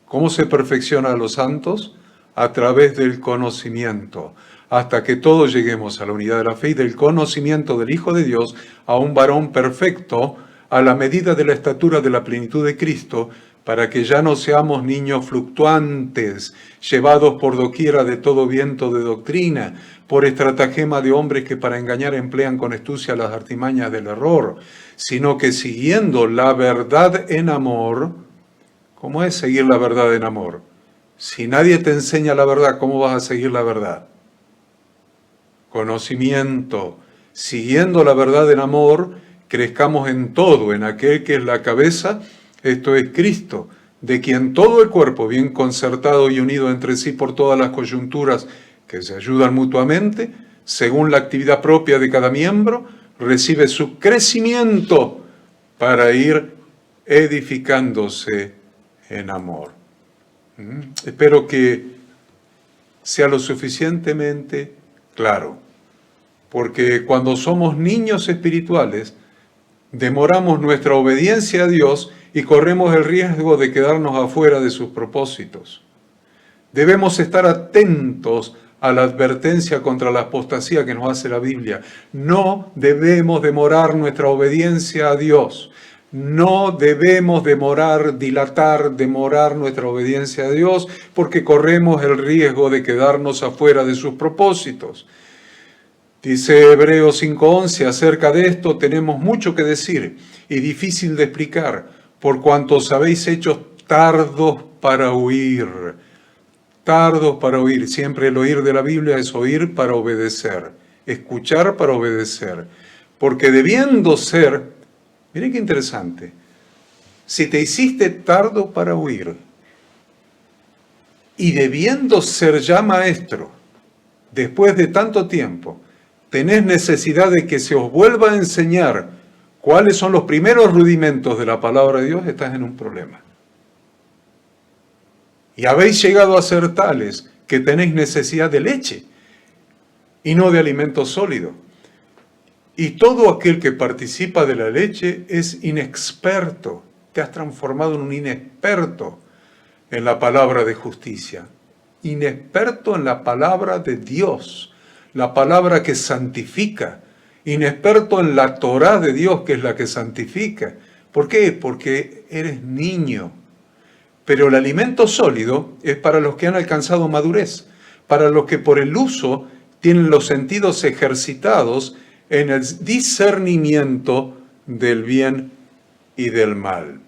¿Cómo se perfecciona a los santos? A través del conocimiento, hasta que todos lleguemos a la unidad de la fe y del conocimiento del Hijo de Dios, a un varón perfecto, a la medida de la estatura de la plenitud de Cristo, para que ya no seamos niños fluctuantes, llevados por doquiera de todo viento de doctrina, por estratagema de hombres que para engañar emplean con astucia las artimañas del error, sino que siguiendo la verdad en amor. ¿Cómo es seguir la verdad en amor? Si nadie te enseña la verdad, ¿cómo vas a seguir la verdad? Conocimiento. Siguiendo la verdad en amor, crezcamos en todo, en aquel que es la cabeza, esto es Cristo, de quien todo el cuerpo, bien concertado y unido entre sí por todas las coyunturas que se ayudan mutuamente, según la actividad propia de cada miembro, recibe su crecimiento para ir edificándose en amor. Espero que sea lo suficientemente claro, porque cuando somos niños espirituales, demoramos nuestra obediencia a Dios y corremos el riesgo de quedarnos afuera de sus propósitos. Debemos estar atentos a la advertencia contra la apostasía que nos hace la Biblia. No debemos demorar nuestra obediencia a Dios. No debemos demorar nuestra obediencia a Dios, porque corremos el riesgo de quedarnos afuera de sus propósitos. Dice Hebreos 5:11, acerca de esto tenemos mucho que decir y difícil de explicar, por cuanto os habéis hecho tardos para oír. Tardos para oír. Siempre el oír de la Biblia es oír para obedecer, escuchar para obedecer. Porque debiendo ser, miren qué interesante, si te hiciste tardo para oír y debiendo ser ya maestro, después de tanto tiempo, tenés necesidad de que se os vuelva a enseñar cuáles son los primeros rudimentos de la palabra de Dios, estás en un problema. Y habéis llegado a ser tales que tenéis necesidad de leche y no de alimento sólido. Y todo aquel que participa de la leche es inexperto. Te has transformado en un inexperto en la palabra de justicia. Inexperto en la palabra de Dios, la palabra que santifica. Inexperto en la Torá de Dios, que es la que santifica. ¿Por qué? Porque eres niño. Pero el alimento sólido es para los que han alcanzado madurez, para los que por el uso tienen los sentidos ejercitados en el discernimiento del bien y del mal.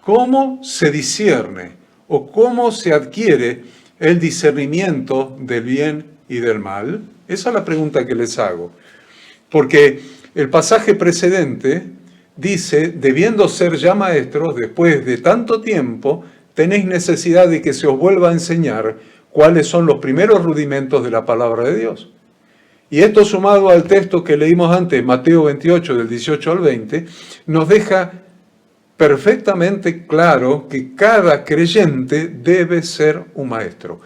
¿Cómo se discierne o cómo se adquiere el discernimiento del bien y del mal? Esa es la pregunta que les hago. Porque el pasaje precedente dice, debiendo ser ya maestros, después de tanto tiempo, tenéis necesidad de que se os vuelva a enseñar cuáles son los primeros rudimentos de la palabra de Dios. Y esto sumado al texto que leímos antes, Mateo 28, del 18 al 20, nos deja perfectamente claro que cada creyente debe ser un maestro.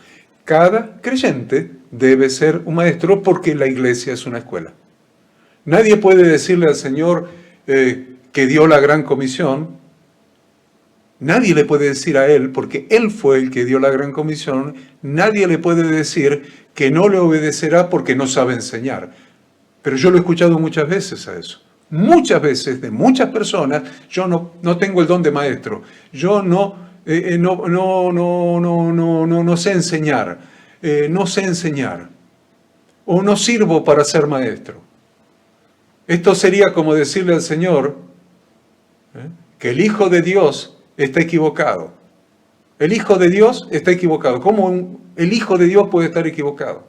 Cada creyente debe ser un maestro porque la iglesia es una escuela. Nadie puede decirle al Señor que dio la gran comisión. Nadie le puede decir a Él, porque Él fue el que dio la gran comisión, nadie le puede decir que no le obedecerá porque no sabe enseñar. Pero yo lo he escuchado muchas veces a eso. Muchas veces, de muchas personas, yo no tengo el don de maestro. Yo no sé enseñar. No sé enseñar. O no sirvo para ser maestro. Esto sería como decirle al Señor que el Hijo de Dios está equivocado. El Hijo de Dios está equivocado. ¿Cómo el Hijo de Dios puede estar equivocado?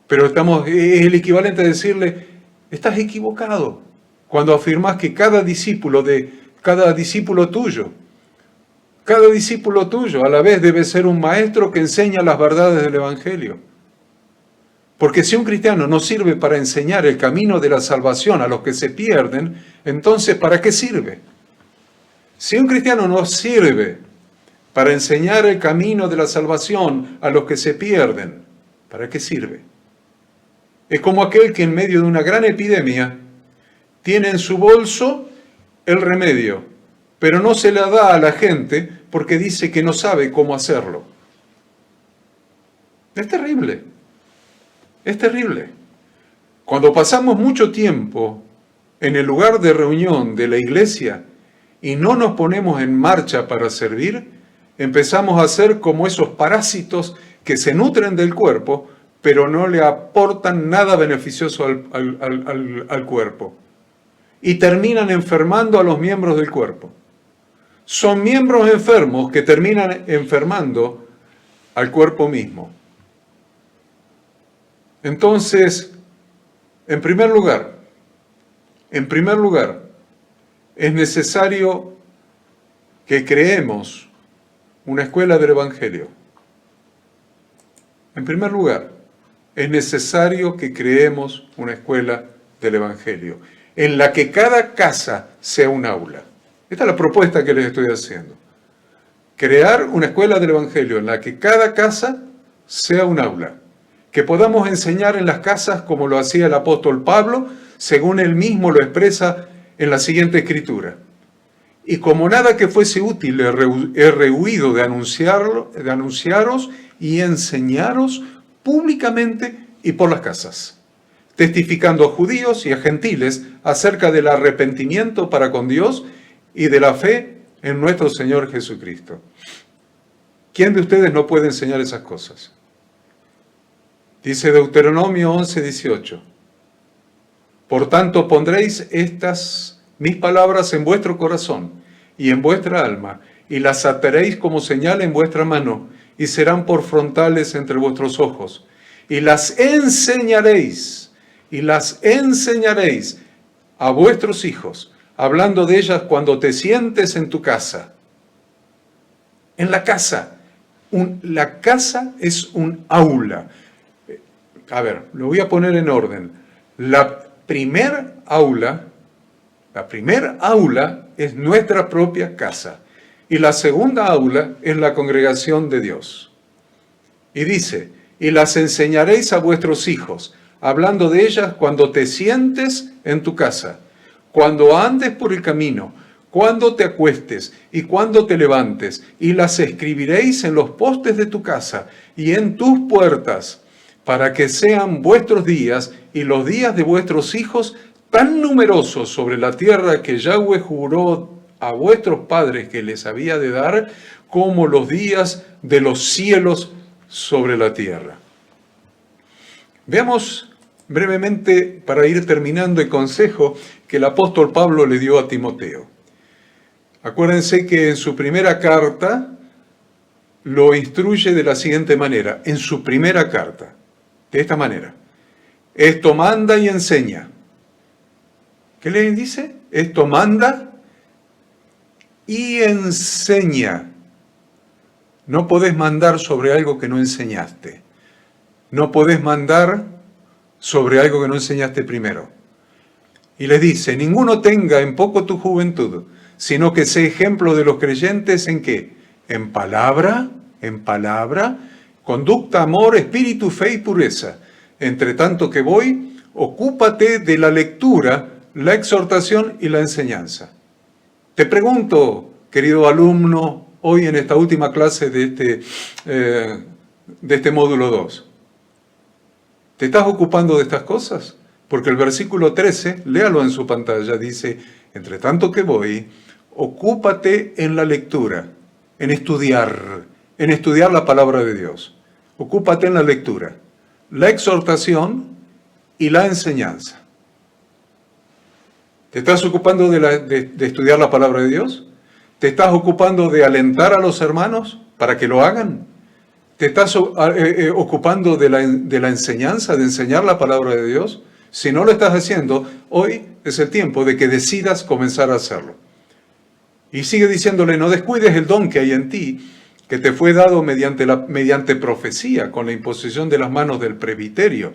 Pero es el equivalente a decirle, estás equivocado, cuando afirmas que cada discípulo tuyo a la vez debe ser un maestro que enseña las verdades del Evangelio. Porque si un cristiano no sirve para enseñar el camino de la salvación a los que se pierden, entonces ¿para qué sirve? Si un cristiano no sirve para enseñar el camino de la salvación a los que se pierden, ¿para qué sirve? Es como aquel que en medio de una gran epidemia tiene en su bolso el remedio, pero no se la da a la gente porque dice que no sabe cómo hacerlo. Es terrible. Es terrible. Cuando pasamos mucho tiempo en el lugar de reunión de la iglesia y no nos ponemos en marcha para servir, empezamos a ser como esos parásitos que se nutren del cuerpo, pero no le aportan nada beneficioso al cuerpo. Y terminan enfermando a los miembros del cuerpo. Son miembros enfermos que terminan enfermando al cuerpo mismo. Entonces, en primer lugar, es necesario que creemos una escuela del Evangelio. En primer lugar, es necesario que creemos una escuela del Evangelio, en la que cada casa sea un aula. Esta es la propuesta que les estoy haciendo. Crear una escuela del Evangelio en la que cada casa sea un aula. Que podamos enseñar en las casas como lo hacía el apóstol Pablo, según él mismo lo expresa en la siguiente escritura. Y como nada que fuese útil he rehuido de anunciaros y enseñaros públicamente y por las casas, testificando a judíos y a gentiles acerca del arrepentimiento para con Dios y de la fe en nuestro Señor Jesucristo. ¿Quién de ustedes no puede enseñar esas cosas? Dice Deuteronomio 11:18. Por tanto pondréis estas mis palabras en vuestro corazón y en vuestra alma, y las ataréis como señal en vuestra mano, y serán por frontales entre vuestros ojos. Y las enseñaréis a vuestros hijos, hablando de ellas cuando te sientes en tu casa. En la casa. La casa es un aula. A ver, lo voy a poner en orden. La primer aula es nuestra propia casa. Y la segunda aula es la congregación de Dios. Y dice, y las enseñaréis a vuestros hijos, hablando de ellas cuando te sientes en tu casa, cuando andes por el camino, cuando te acuestes y cuando te levantes, y las escribiréis en los postes de tu casa y en tus puertas, para que sean vuestros días y los días de vuestros hijos tan numerosos sobre la tierra que Yahweh juró a vuestros padres que les había de dar, como los días de los cielos sobre la tierra. Veamos brevemente, para ir terminando, el consejo que el apóstol Pablo le dio a Timoteo. Acuérdense que en su primera carta lo instruye de la siguiente manera, en su primera carta, de esta manera. Esto manda y enseña. ¿Qué le dice? Esto manda y enseña. No podés mandar sobre algo que no enseñaste. No podés mandar sobre algo que no enseñaste primero. Y les dice, ninguno tenga en poco tu juventud, sino que sea ejemplo de los creyentes ¿en qué? En palabra, conducta, amor, espíritu, fe y pureza. Entre tanto que voy, ocúpate de la lectura, la exhortación y la enseñanza. Te pregunto, querido alumno, hoy en esta última clase de este módulo 2, ¿te estás ocupando de estas cosas? Porque el versículo 13, léalo en su pantalla, dice, entre tanto que voy, ocúpate en la lectura, en estudiar la palabra de Dios. Ocúpate en la lectura, la exhortación y la enseñanza. ¿Te estás ocupando de estudiar la palabra de Dios? ¿Te estás ocupando de alentar a los hermanos para que lo hagan? ¿Te estás ocupando de la enseñanza, de enseñar la palabra de Dios? Si no lo estás haciendo, hoy es el tiempo de que decidas comenzar a hacerlo. Y sigue diciéndole, no descuides el don que hay en ti, que te fue dado mediante profecía, con la imposición de las manos del presbiterio.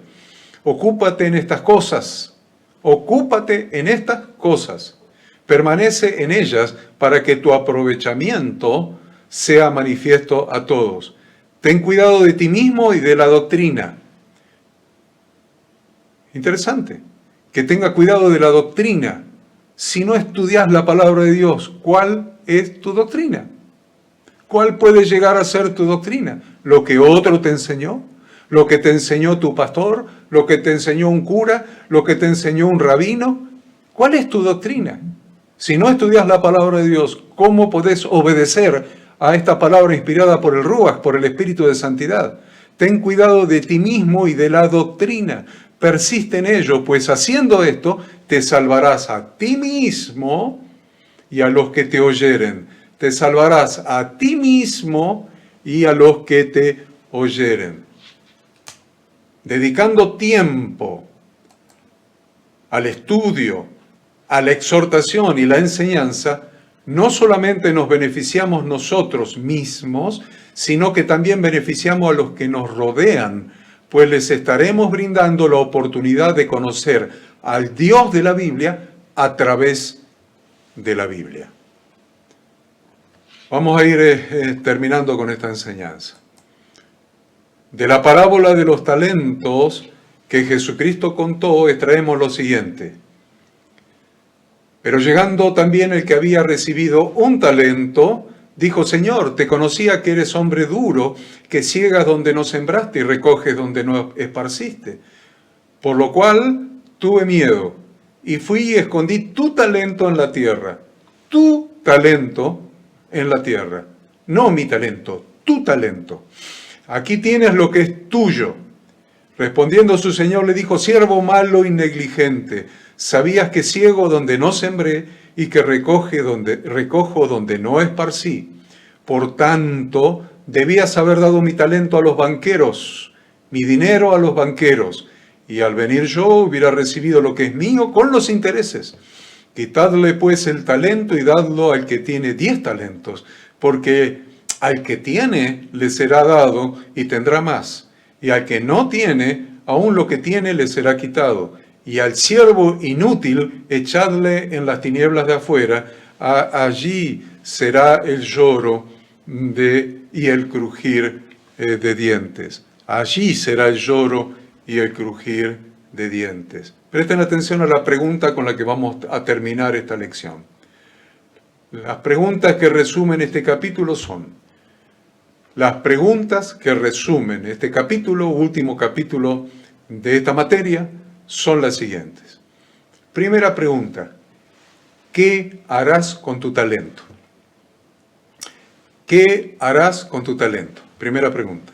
Ocúpate en estas cosas. Ocúpate en estas cosas. Permanece en ellas para que tu aprovechamiento sea manifiesto a todos. Ten cuidado de ti mismo y de la doctrina. Interesante. Que tenga cuidado de la doctrina. Si no estudias la palabra de Dios, ¿cuál es tu doctrina? ¿Cuál puede llegar a ser tu doctrina? ¿Lo que otro te enseñó? ¿Lo que te enseñó tu pastor? ¿Lo que te enseñó un cura? ¿Lo que te enseñó un rabino? ¿Cuál es tu doctrina? Si no estudias la palabra de Dios, ¿cómo podés obedecer a esta palabra inspirada por el Ruach, por el Espíritu de Santidad? Ten cuidado de ti mismo y de la doctrina. Persiste en ello, pues haciendo esto te salvarás a ti mismo y a los que te oyeren. Te salvarás a ti mismo y a los que te oyeren. Dedicando tiempo al estudio, a la exhortación y la enseñanza, no solamente nos beneficiamos nosotros mismos, sino que también beneficiamos a los que nos rodean, pues les estaremos brindando la oportunidad de conocer al Dios de la Biblia a través de la Biblia. Vamos a ir terminando con esta enseñanza. De la parábola de los talentos que Jesucristo contó, extraemos lo siguiente. Pero llegando también el que había recibido un talento, dijo, Señor, te conocía que eres hombre duro, que ciegas donde no sembraste y recoges donde no esparciste. Por lo cual tuve miedo y fui y escondí tu talento en la tierra. Tu talento en la tierra. No mi talento, tu talento. Aquí tienes lo que es tuyo. Respondiendo su señor le dijo, siervo malo y negligente, sabías que ciego donde no sembré y que recojo donde no esparcí. Por tanto, debías haber dado mi talento a los banqueros, mi dinero a los banqueros, y al venir yo hubiera recibido lo que es mío con los intereses. Quitadle pues el talento y dadlo al que tiene 10 talentos, porque al que tiene le será dado y tendrá más, y al que no tiene, aún lo que tiene le será quitado. Y al siervo inútil echadle en las tinieblas de afuera, allí será el lloro y el crujir de dientes. Allí será el lloro y el crujir de dientes. Presten atención a la pregunta con la que vamos a terminar esta lección. Las preguntas que resumen este capítulo son, las preguntas que resumen este capítulo, último capítulo de esta materia, son las siguientes. Primera pregunta, ¿qué harás con tu talento? ¿Qué harás con tu talento? Primera pregunta.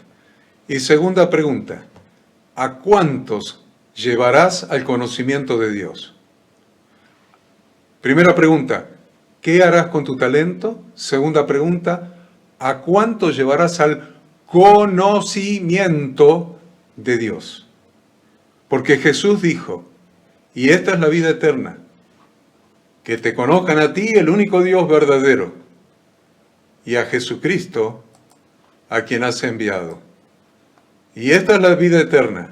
Y segunda pregunta, ¿a cuántos llevarás al conocimiento de Dios? Primera pregunta, ¿qué harás con tu talento? Segunda pregunta, ¿a cuántos llevarás al conocimiento de Dios? Porque Jesús dijo, y esta es la vida eterna, que te conozcan a ti, el único Dios verdadero, y a Jesucristo, a quien has enviado. Y esta es la vida eterna,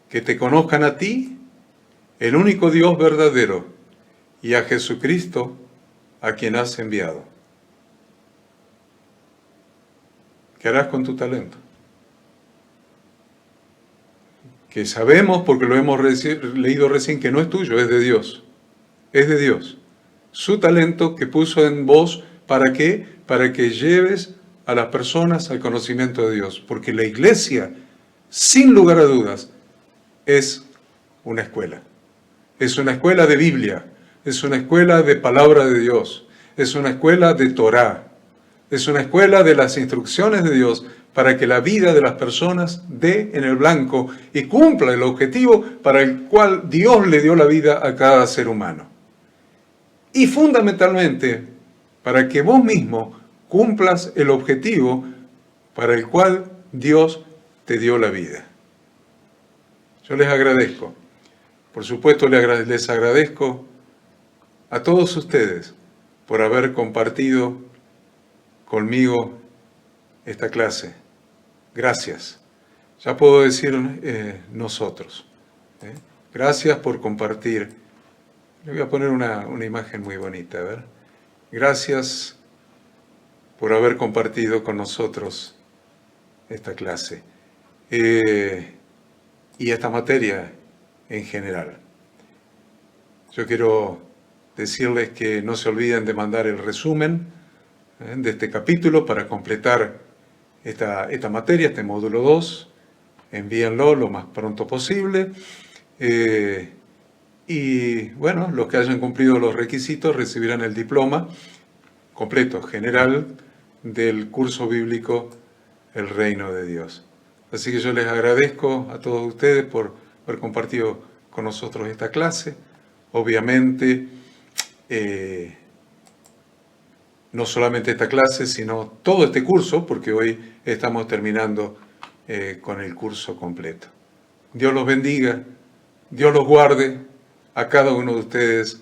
que te conozcan a ti, el único Dios verdadero, y a Jesucristo, a quien has enviado. ¿Qué harás con tu talento? Que sabemos, porque lo hemos leído recién, que no es tuyo, es de Dios. Es de Dios. Su talento que puso en vos, ¿para qué? Para que lleves a las personas al conocimiento de Dios. Porque la iglesia, sin lugar a dudas, es una escuela. Es una escuela de Biblia. Es una escuela de palabra de Dios. Es una escuela de Torá. Es una escuela de las instrucciones de Dios para que la vida de las personas dé en el blanco y cumpla el objetivo para el cual Dios le dio la vida a cada ser humano. Y fundamentalmente, para que vos mismo cumplas el objetivo para el cual Dios te dio la vida. Yo les agradezco. Por supuesto, les agradezco a todos ustedes por haber compartido conmigo esta clase. Gracias. Ya puedo decir nosotros. Gracias por compartir. Le voy a poner una imagen muy bonita, a ver. Gracias por haber compartido con nosotros esta clase y esta materia en general. Yo quiero decirles que no se olviden de mandar el resumen de este capítulo para completar esta materia, este módulo 2. Envíenlo lo más pronto posible. Y bueno, los que hayan cumplido los requisitos recibirán el diploma completo, general, del curso bíblico El Reino de Dios. Así que yo les agradezco a todos ustedes por haber compartido con nosotros esta clase. Obviamente, no solamente esta clase, sino todo este curso, porque hoy estamos terminando con el curso completo. Dios los bendiga, Dios los guarde a cada uno de ustedes.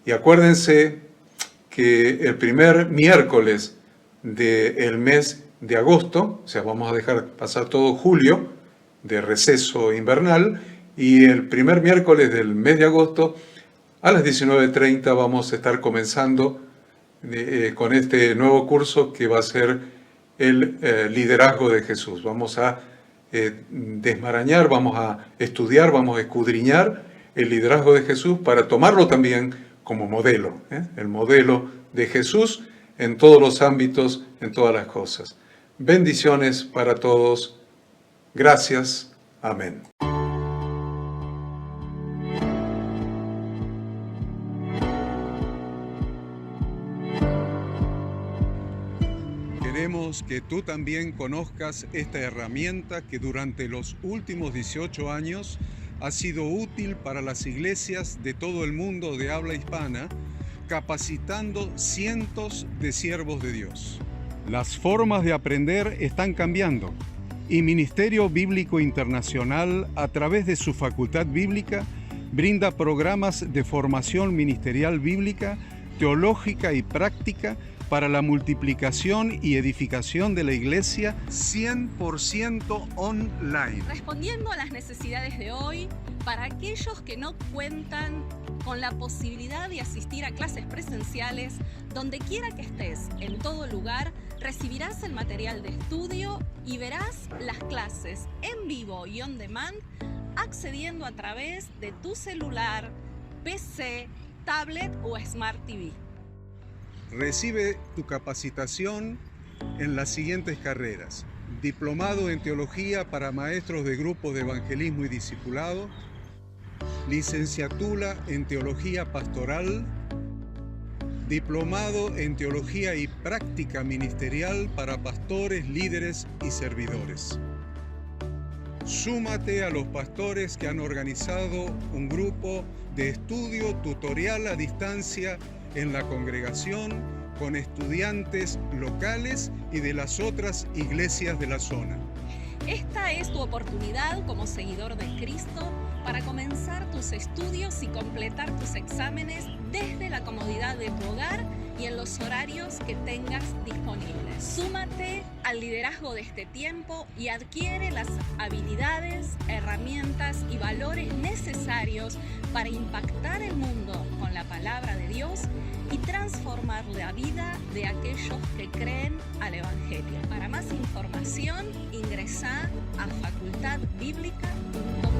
Y acuérdense que el primer miércoles del mes de agosto, o sea, vamos a dejar pasar todo julio de receso invernal, y el primer miércoles del mes de agosto a las 19:30 vamos a estar comenzando con este nuevo curso que va a ser el liderazgo de Jesús. Vamos a desmarañar, vamos a estudiar, vamos a escudriñar el liderazgo de Jesús para tomarlo también como modelo, el modelo de Jesús en todos los ámbitos, en todas las cosas. Bendiciones para todos. Gracias. Amén. Esperamos que tú también conozcas esta herramienta que durante los últimos 18 años ha sido útil para las iglesias de todo el mundo de habla hispana, capacitando cientos de siervos de Dios. Las formas de aprender están cambiando y Ministerio Bíblico Internacional, a través de su Facultad Bíblica, brinda programas de formación ministerial bíblica, teológica y práctica para la multiplicación y edificación de la Iglesia 100% online. Respondiendo a las necesidades de hoy, para aquellos que no cuentan con la posibilidad de asistir a clases presenciales, donde quiera que estés, en todo lugar, recibirás el material de estudio y verás las clases en vivo y on demand, accediendo a través de tu celular, PC, tablet o Smart TV. Recibe tu capacitación en las siguientes carreras: Diplomado en Teología para Maestros de Grupos de Evangelismo y Discipulado, Licenciatura en Teología Pastoral, Diplomado en Teología y Práctica Ministerial para pastores, líderes y servidores. Súmate a los pastores que han organizado un grupo de estudio tutorial a distancia en la congregación con estudiantes locales y de las otras iglesias de la zona. Esta es tu oportunidad como seguidor de Cristo para comenzar tus estudios y completar tus exámenes desde la comodidad de tu hogar y en los horarios que tengas disponibles. Súmate al liderazgo de este tiempo y adquiere las habilidades, herramientas y valores necesarios para impactar el mundo con la palabra de Dios y transformar la vida de aquellos que creen al Evangelio. Para más información, ingresá a facultadbiblica.com.